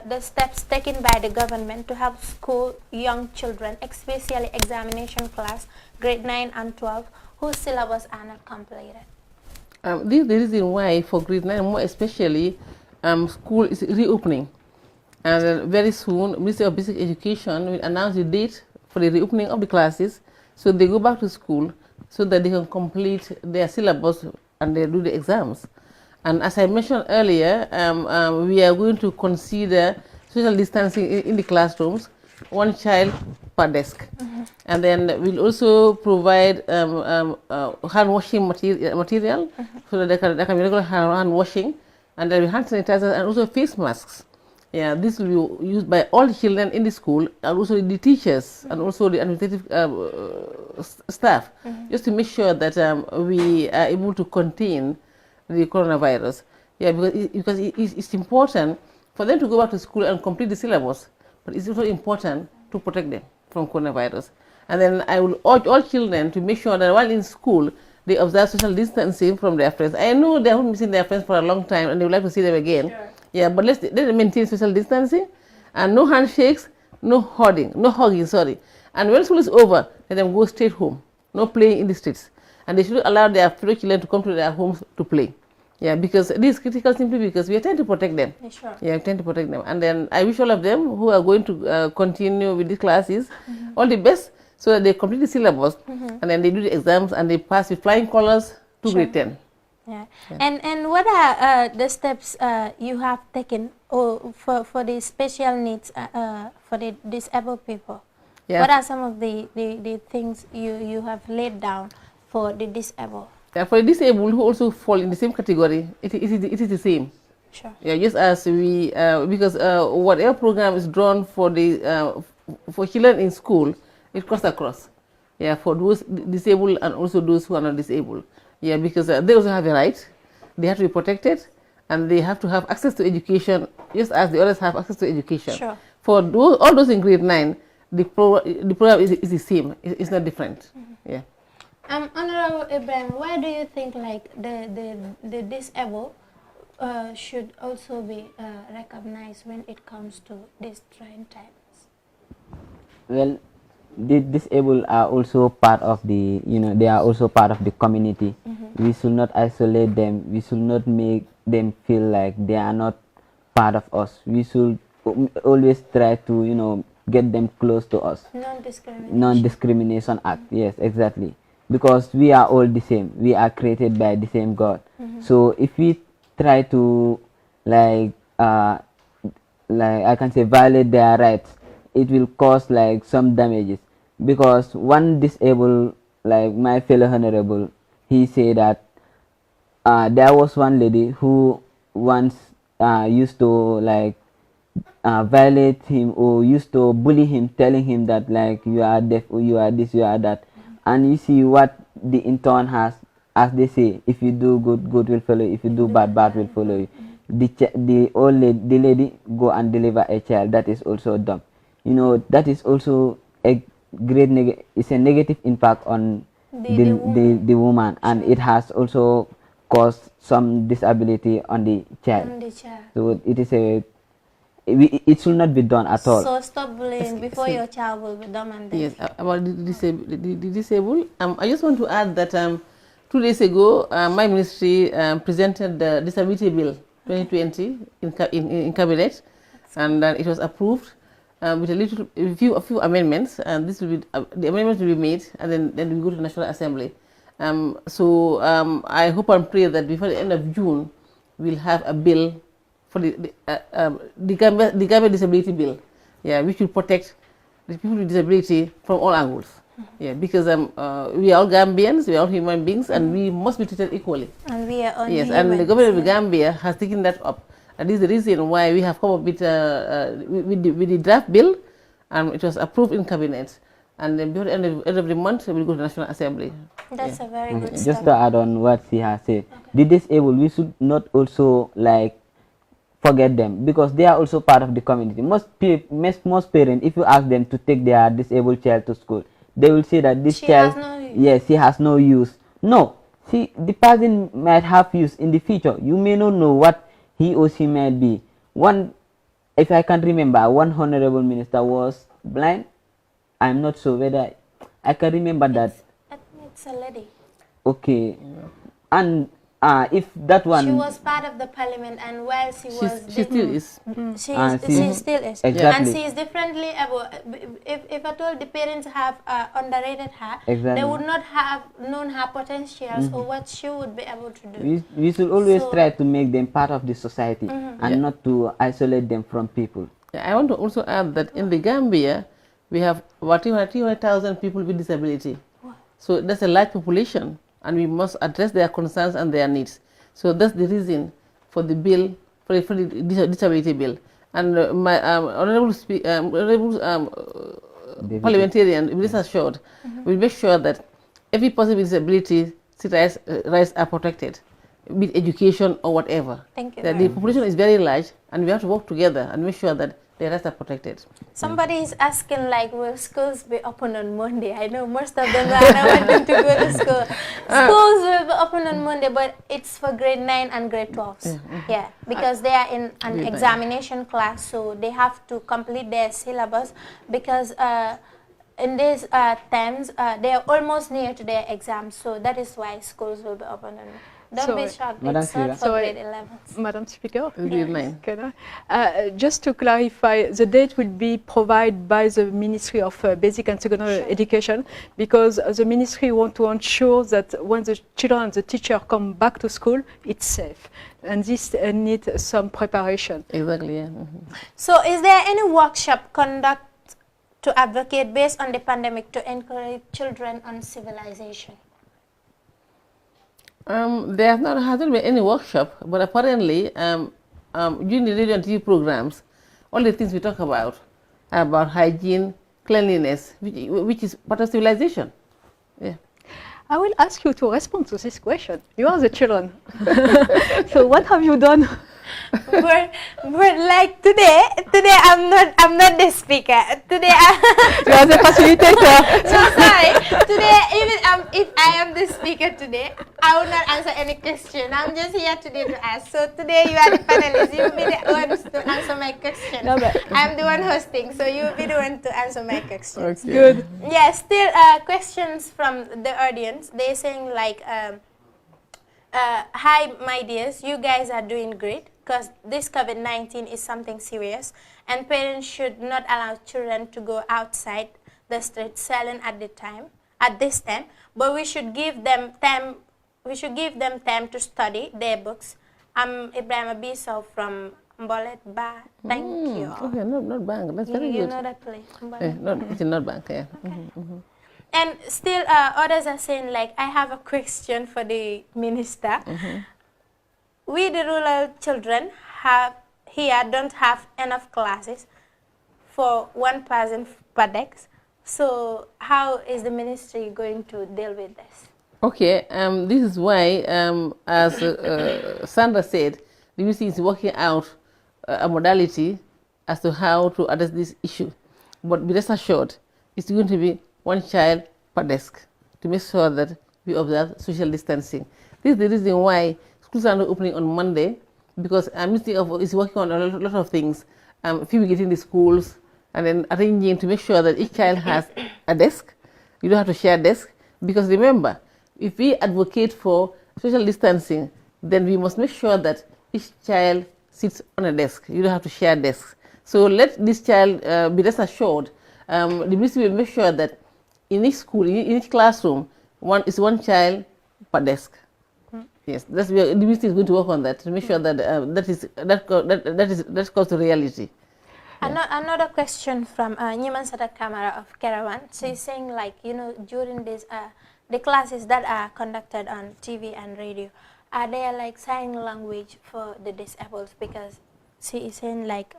the steps taken by the government to help school young children, especially examination class, grade 9 and 12, whose syllabus are not completed? This is the reason why for grade 9, more especially, school is reopening. And very soon, Ministry of Basic Education will announce the date for the reopening of the classes, so they go back to school so that they can complete their syllabus and they do the exams. And as I mentioned earlier, we are going to consider social distancing in the classrooms, one child per desk. And then we'll also provide hand washing material so that there can be regular hand washing, and there will be hand sanitizers and also face masks. Yeah, this will be used by all the children in the school and also the teachers and also the administrative staff, just to make sure that we are able to contain the coronavirus. Yeah, because it's important for them to go back to school and complete the syllabus, but it's also important to protect them from coronavirus. And then I will urge all children to make sure that while in school, they observe social distancing from their friends. I know they have been missing their friends for a long time and they would like to see them again. Sure. Yeah, but let them maintain social distancing and no handshakes, no hugging, And when school is over, let them go straight home, no playing in the streets. And they should allow their fellow children to come to their homes to play. Yeah, because this is critical simply because we are trying to protect them. Yeah, sure. Yeah, we are trying to protect them. And then I wish all of them who are going to continue with these classes all the best so that they complete the syllabus and then they do the exams and they pass with flying colors to grade 10. Yeah. And what are the steps you have taken for the special needs for the disabled people? Yeah. What are some of the things you have laid down for the disabled? For disabled who also fall in the same category, it is the same. Sure. Yeah, just as we, because whatever program is drawn for the for children in school, it cuts across. Yeah, for those disabled and also those who are not disabled. Yeah, because they also have a right. They have to be protected, and they have to have access to education, just as the others have access to education. Sure. For those, all those in grade 9, the program is the same. It's not different. Yeah. Honorable Ibrahim, why do you think like the disabled should also be recognized when it comes to these trying times? Well, the disabled are also part of the, they are also part of the community. We should not isolate them. We should not make them feel like they are not part of us. We should always try to, get them close to us. Non-Discrimination Act, yes, exactly. Because we are all the same. We are created by the same God. So if we try to, like I can say, violate their rights, it will cause like some damages. Because one disabled, like my fellow honorable, he said that there was one lady who once used to like violate him or used to bully him, telling him that like you are deaf or you are this, you are that. And you see what the intern has, as they say, if you do good, good will follow you. If you do bad, bad will follow you. The lady go and deliver a child. That is also dumb. That is also a great it's a negative impact on the woman, and it has also caused some disability on the child. So it is it should not be done at all. So stop bullying before your child will be dumb and deaf. Yes, about the disabled. I just want to add that 2 days ago, my ministry presented the Disability Bill 2020 in Cabinet, and it was approved with a few amendments. And this will be the amendments will be made, and then we go to the National Assembly. So I hope and pray that before the end of June, we'll have a bill for the Gambia Disability Bill, yeah, which will protect the people with disability from all angles. Yeah, because we are all Gambians, we are all human beings, and we must be treated equally. And we are all yes, humans. and the government of the Gambia has taken that up. And this is the reason why we have come up with the draft bill, and it was approved in cabinet. And then before the end of the month, we will go to the National Assembly. That's a very good step. Just to add on what she has said, the disabled, we should not also like forget them, because they are also part of the community. Most parents, if you ask them to take their disabled child to school, they will say that this child, yes, he has no use. No, see, the person might have use in the future. You may not know what he or she might be. If I can remember, one honorable minister was blind. I'm not sure whether I can remember that. I think it's a lady. Okay, and if that one, she was part of the parliament, and while she still is. She still is. Exactly. And she is differently able. If at all the parents have underrated her, they would not have known her potentials or what she would be able to do. We should always try to make them part of the society and not to isolate them from people. I want to also add that in the Gambia, we have about 200,000 people with disability. Wow. So that's a large population, and we must address their concerns and their needs. So that's the reason for the bill, for the disability bill. And my honorable parliamentarian, rest assured, will make sure that every person with disability rights are protected, be it education or whatever. Thank you. The population is very large, and we have to work together and make sure that the rights are protected. Somebody is asking, like, will schools be open on Monday? I know most of them are not wanting to go to school. Schools will be open on Monday, but it's for grade 9 and grade 12. Yeah, because they are in an examination class, so they have to complete their syllabus, because in these terms, they are almost near to their exams, so that is why schools will be open on Monday. Don't be shocked, it's not for grade 11. Madam Speaker, grade 9. Just to clarify, the date will be provided by the Ministry of Basic and Secondary Education, because the Ministry want to ensure that when the children and the teacher come back to school, it's safe. And this needs some preparation. Exactly, yeah. So is there any workshop conducted to advocate based on the pandemic to encourage children on civilization? There hasn't been any workshop, but apparently during the radio and TV programs, all the things we talk about hygiene, cleanliness, which is part of civilization. Yeah. I will ask you to respond to this question. You are the children. So what have you done? But like today I'm not the speaker. Today You are the facilitator. no, sorry. Today, even if I am the speaker today, I will not answer any question. I'm just here today to ask. So today you are the panelists. You will be the ones to answer my question. No, but I'm the one hosting, so you will be the one to answer my questions. Okay. good. Yeah, still questions from the audience. They're saying like, hi, my dears, you guys are doing great because this COVID-19 is something serious and parents should not allow children to go outside the street selling at this time, but we should give them time to study their books. I'm Ibrahim Abiso from Mbolet Ba. Thank you. Okay, not bank. That's very You good. know that place? It's not bank. Yeah. And still others are saying like, I have a question for the minister. We the rural children don't have enough classes for one person per desk. So how is the ministry going to deal with this? Okay, this is why, as Sandra said, the ministry is working out a modality as to how to address this issue. But be rest assured, it's going to be one child per desk to make sure that we observe social distancing. This is the reason why schools are not opening on Monday, because ministry is working on a lot of things, fumigating the schools and then arranging to make sure that each child has a desk. You don't have to share a desk, because remember, if we advocate for social distancing, then we must make sure that each child sits on a desk. You don't have to share desks. So let this child be rest assured. The ministry will make sure that in each school, in each classroom, one child per desk. Yes, the ministry is going to work on that to make sure that that comes to reality. Another question from Nyiman Sata Kamara of Kerawan. She's saying like, during this the classes that are conducted on TV and radio, are there like sign language for the disabled? Because she is saying like,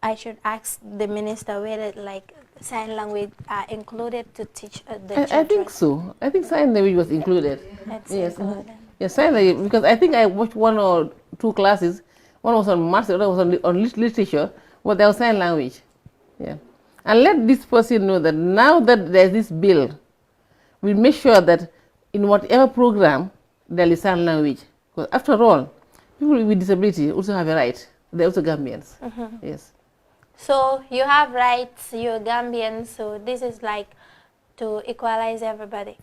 I should ask the minister whether like sign language are included to teach the children. I think so. I think sign language was included. That's Yes. included. Yes, sign language, because I think I watched one or two classes. One was on maths, the other was on literature, but there was sign language. Yeah. And let this person know that now that there's this bill, we'll make sure that in whatever program there is sign language. Because after all, people with disability also have a right. They're also Gambians. Yes. So you have rights, you're Gambian, so this is like to equalize everybody.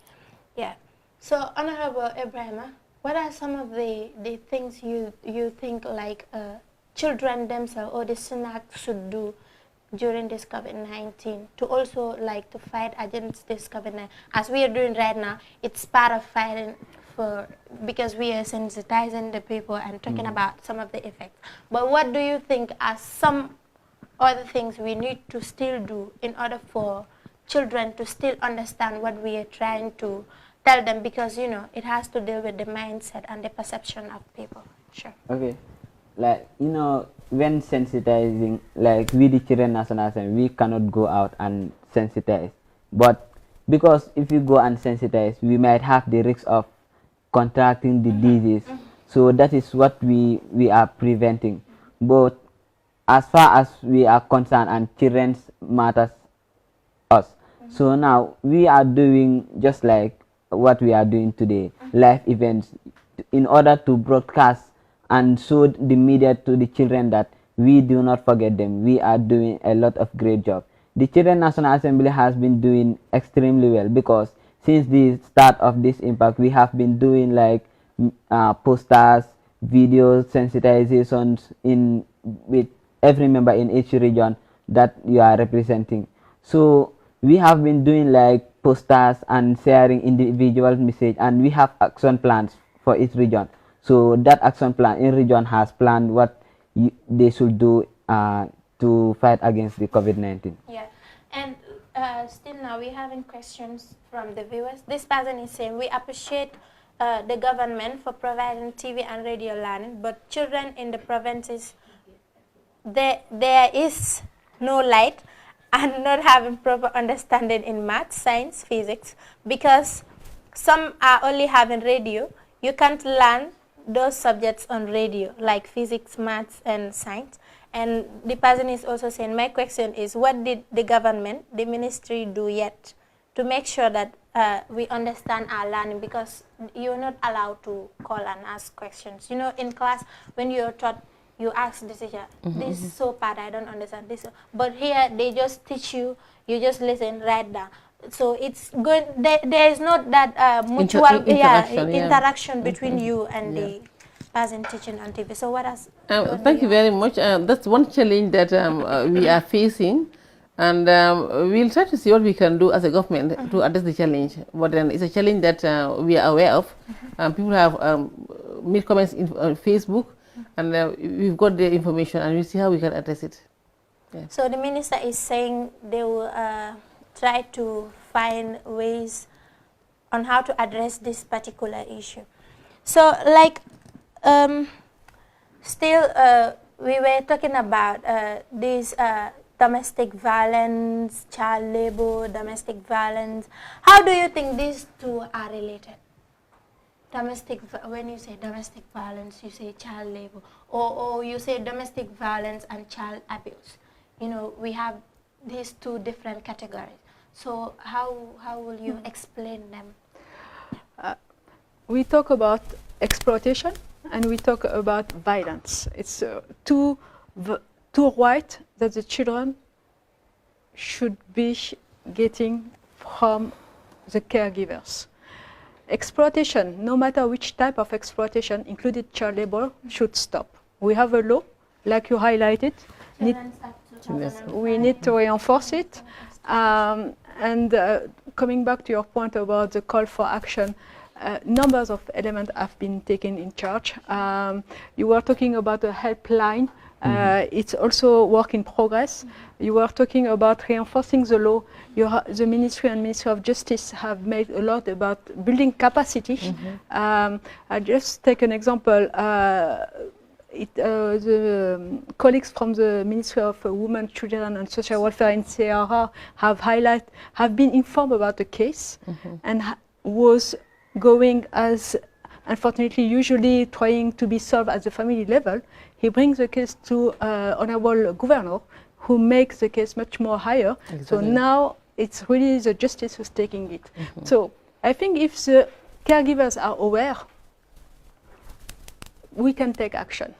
Yeah. So Honorable Ibrahima, what are some of the things you think like children themselves or the Senate should do during this COVID-19 to also like to fight against this COVID-19? As we are doing right now, it's part of fighting because we are sensitizing the people and talking about some of the effects. But what do you think are some other things we need to still do in order for children to still understand what we are trying to tell them, because it has to deal with the mindset and the perception of people. Sure. Okay, like when sensitizing, like we the children national assembly, we cannot go out and sensitize, but because if you go and sensitize, we might have the risk of contracting the disease. So that is what we are preventing. But as far as we are concerned, and children's matters us, so now we are doing just like what we are doing today, live events, in order to broadcast and show the media to the children that we do not forget them. We are doing a lot of great job. The Children National Assembly has been doing extremely well, because since the start of this impact, we have been doing like posters, videos, sensitizations with every member in each region that you are representing. So we have been doing like posters and sharing individual message, and we have action plans for each region. So that action plan in region has planned what they should do to fight against the COVID-19. Yeah, and still now we're having questions from the viewers. This person is saying, we appreciate the government for providing TV and radio learning, but children in the provinces, there is no light and not having proper understanding in math, science, physics, because some are only having radio. You can't learn those subjects on radio, like physics, maths, and science. And the person is also saying, my question is, what did the government, the ministry do yet to make sure that we understand our learning? Because you're not allowed to call and ask questions. You know, in class, when you're taught, you ask the teacher, this is so bad, I don't understand this. But here, they just teach you, you just listen, write down. So it's good. There is not that mutual interaction between you and the person teaching on TV. So what else? Thank you very much. That's one challenge that we are facing, and we'll try to see what we can do as a government to address the challenge. But then it's a challenge that we are aware of. People have made comments on Facebook, and we've got the information, and we'll see how we can address it. Yeah. So the minister is saying they will try to find ways on how to address this particular issue. So, like, still, we were talking about this domestic violence, child labor, domestic violence. How do you think these two are related? When you say domestic violence, you say child labor, or you say domestic violence and child abuse. You know, we have these two different categories. So how will you explain them? We talk about exploitation and we talk about violence. It's two rights that the children should be getting from the caregivers. Exploitation, no matter which type of exploitation, included child labor, should stop. We have a law, like you highlighted. We need to reinforce it. And coming back to your point about the call for action, numbers of elements have been taken in charge. You were talking about a helpline. It's also work in progress. You were talking about reinforcing the law. The Ministry and Ministry of Justice have made a lot about building capacity. I'll just take an example. The colleagues from the Ministry of Women, Children and Social Welfare in Sierra have been informed about the case and was going as, unfortunately, usually trying to be solved at the family level. He brings the case to Honorable Governor, who makes the case much more higher. Exactly. So now it's really the justice who's taking it. So I think if the caregivers are aware, we can take action.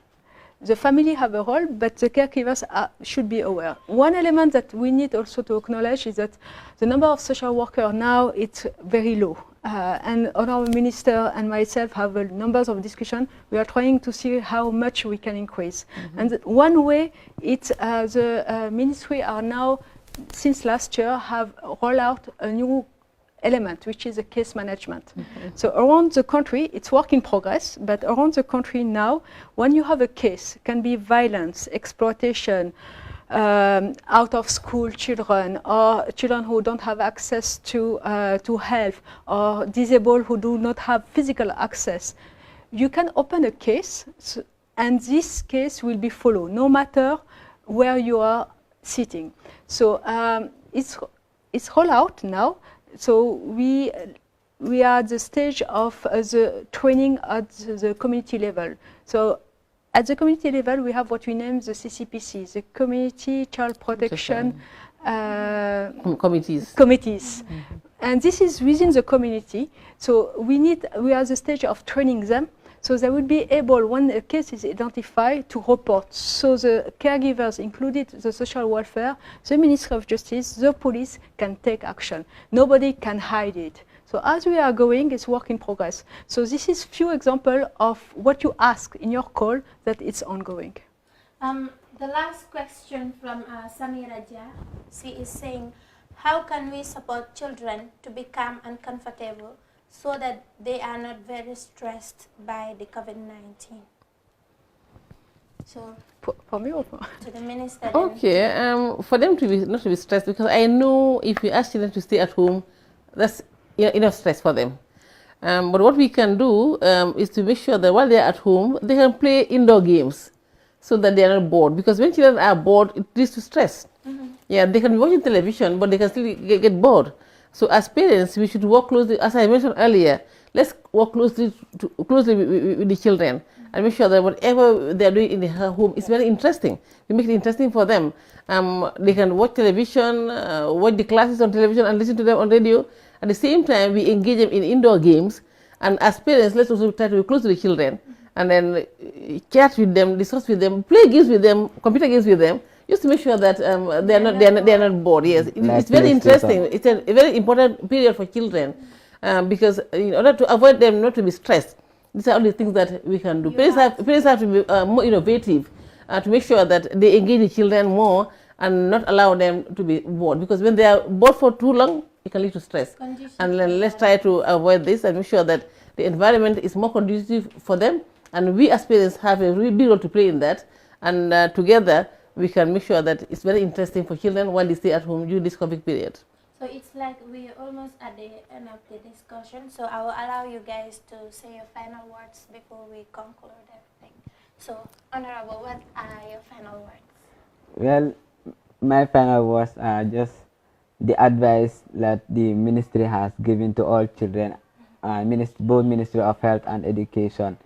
The family have a role, but the caregivers should be aware. One element that we need also to acknowledge is that the number of social workers now is very low. And our minister and myself have numbers of discussions. We are trying to see how much we can increase. And one way, it's the ministry are now, since last year, have rolled out a new element, which is a case management. So around the country, it's work in progress, but around the country now, when you have a case, it can be violence, exploitation, out of school children, or children who don't have access to health, or disabled who do not have physical access, you can open a case, and this case will be followed, no matter where you are sitting. So it's rolled out now. So we are at the stage of the training at the community level. So at the community level, we have what we name the CCPC, the Community Child Protection Committees. And this is within the community. So we are at the stage of training them. So they will be able, when a case is identified, to report. So the caregivers, included the social welfare, the Ministry of Justice, the police can take action. Nobody can hide it. So as we are going, it's work in progress. So this is few examples of what you ask in your call that it's ongoing. The last question from Samira Jah, she is saying, how can we support children to be calm and comfortable so that they are not very stressed by the COVID-19? So, for me or to the minister. Okay, for them to not to be stressed, because I know if we ask children to stay at home, that's enough stress for them. But what we can do is to make sure that while they are at home, they can play indoor games so that they are not bored. Because when children are bored, it leads to stress. Yeah, they can be watching television, but they can still get bored. So as parents, we should work closely, as I mentioned earlier, let's work closely with the children and make sure that whatever they are doing in their home is very interesting. We make it interesting for them. They can watch television, watch the classes on television and listen to them on radio. At the same time, we engage them in indoor games. And as parents, let's also try to be close to the children and then chat with them, discuss with them, play games with them, computer games with them, just to make sure that they are not bored. Yes, it's very interesting. It's a very important period for children because in order to avoid them not to be stressed, these are all the things that we can do. Parents have to be more innovative to make sure that they engage the children more and not allow them to be bored, because when they are bored for too long, it can lead to stress. And then let's try to avoid this and make sure that the environment is more conducive for them, and we as parents have a really big role to play in that, and together we can make sure that it's very interesting for children while they stay at home during this COVID period. So it's like we're almost at the end of the discussion, so I will allow you guys to say your final words before we conclude everything. So, Honorable, what are your final words? Well, my final words are just the advice that the ministry has given to all children, both Ministry of Health and Education.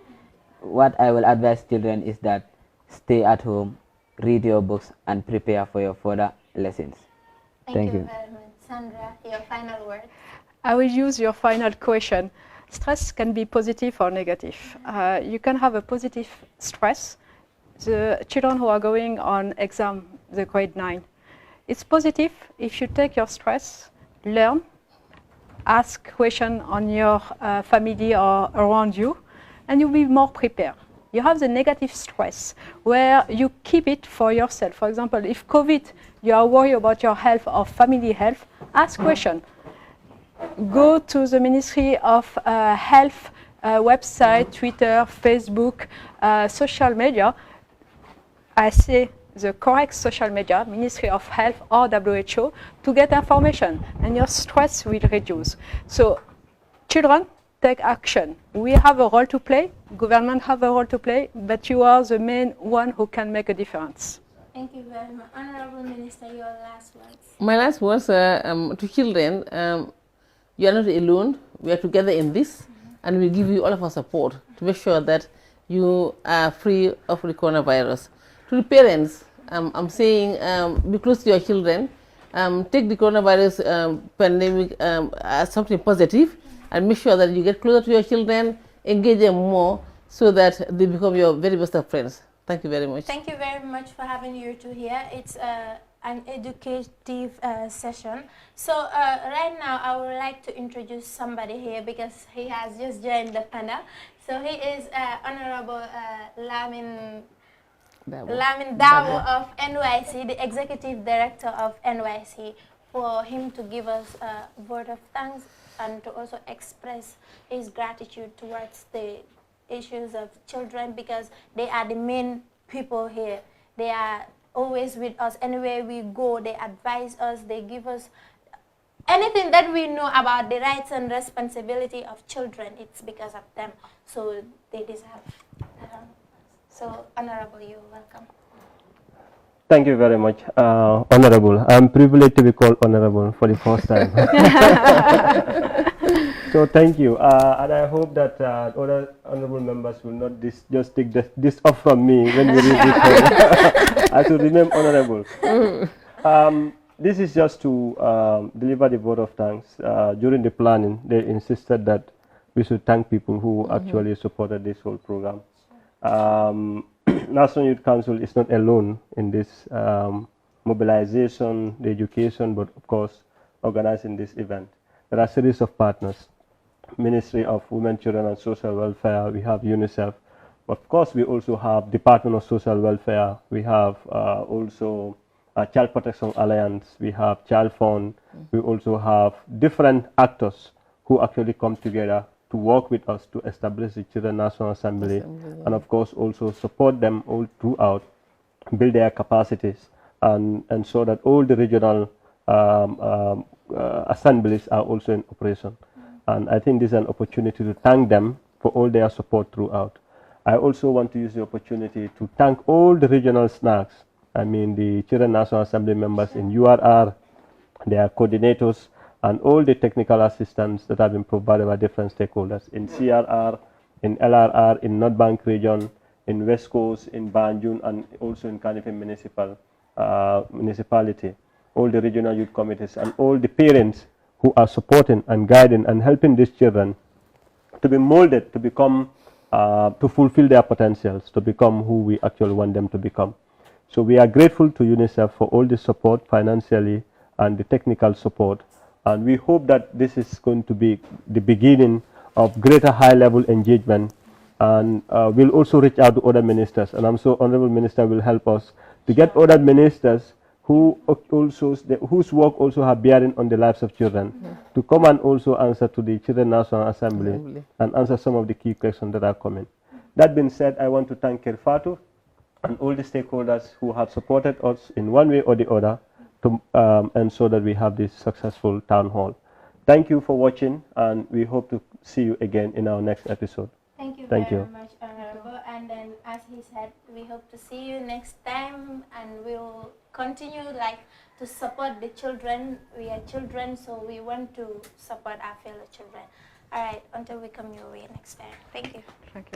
What I will advise children is that stay at home, read your books, and prepare for your further lessons. Thank you very much. Sandra, your final word. I will use your final question. Stress can be positive or negative. You can have a positive stress. The children who are going on exam, the grade 9, it's positive if you take your stress, learn, ask questions on your family or around you, and you'll be more prepared. You have the negative stress where you keep it for yourself. For example, if COVID, you are worried about your health or family health, ask questions. Go to the Ministry of Health website, Twitter, Facebook, social media. I say the correct social media, Ministry of Health or WHO, to get information, and your stress will reduce. So, children, take action. We have a role to play, government have a role to play, but you are the main one who can make a difference. Thank you very much. Honorable Minister, your last words. My last words to children, you are not alone. We are together in this, and we give you all of our support to make sure that you are free of the coronavirus. To the parents, I'm saying be close to your children. Take the coronavirus pandemic as something positive, and make sure that you get closer to your children, engage them more, so that they become your very best of friends. Thank you very much. Thank you very much for having you two here. It's an educative session. So right now I would like to introduce somebody here because he has just joined the panel. So he is Honorable Lamin Dabo of NYC, the Executive Director of NYC, for him to give us a word of thanks and to also express his gratitude towards the issues of children, because they are the main people here. They are always with us. Anywhere we go, they advise us, they give us anything that we know about the rights and responsibility of children. It's because of them. So they deserve that. So, Honorable, you're welcome. Thank you very much, Honorable. I'm privileged to be called Honorable for the first time. So thank you, and I hope that other honorable members will not just take this off from me when we read this. I should remain honorable. This is just to deliver the vote of thanks. During the planning, they insisted that we should thank people who actually supported this whole program. National Youth Council is not alone in this mobilization, the education, but of course organizing this event. There are a series of partners. Ministry of Women, Children and Social Welfare, we have UNICEF. Of course, we also have Department of Social Welfare, we have also Child Protection Alliance, we have Child Fund, we also have different actors who actually come together to work with us to establish the Children National Assembly, and of course also support them all throughout, build their capacities, and ensure that all the regional assemblies are also in operation. And I think this is an opportunity to thank them for all their support throughout. I also want to use the opportunity to thank all the regional SNACs. I mean the Children National Assembly members in URR, their coordinators, and all the technical assistance that have been provided by different stakeholders in CRR, in LRR, in North Bank region, in West Coast, in Banjul, and also in Kanifing municipality, all the regional youth committees, and all the parents who are supporting and guiding and helping these children to be molded to become, to fulfill their potentials, to become who we actually want them to become. So we are grateful to UNICEF for all the support financially and the technical support. And we hope that this is going to be the beginning of greater high-level engagement. And we'll also reach out to other ministers. And I'm sure Honorable Minister will help us to get other ministers who also, whose work also have bearing on the lives of children, to come and also answer to the Children National Assembly and answer some of the key questions that are coming. That being said, I want to thank Kerr Fatou and all the stakeholders who have supported us in one way or the other to ensure that we have this successful town hall. Thank you for watching, and we hope to see you again in our next episode. Thank you Thank very you. much, Honorable. And then, as he said, we hope to see you next time, and we'll continue to support the children. We are children, so we want to support our fellow children. All right, until we come your way next time. Thank you. Thank you.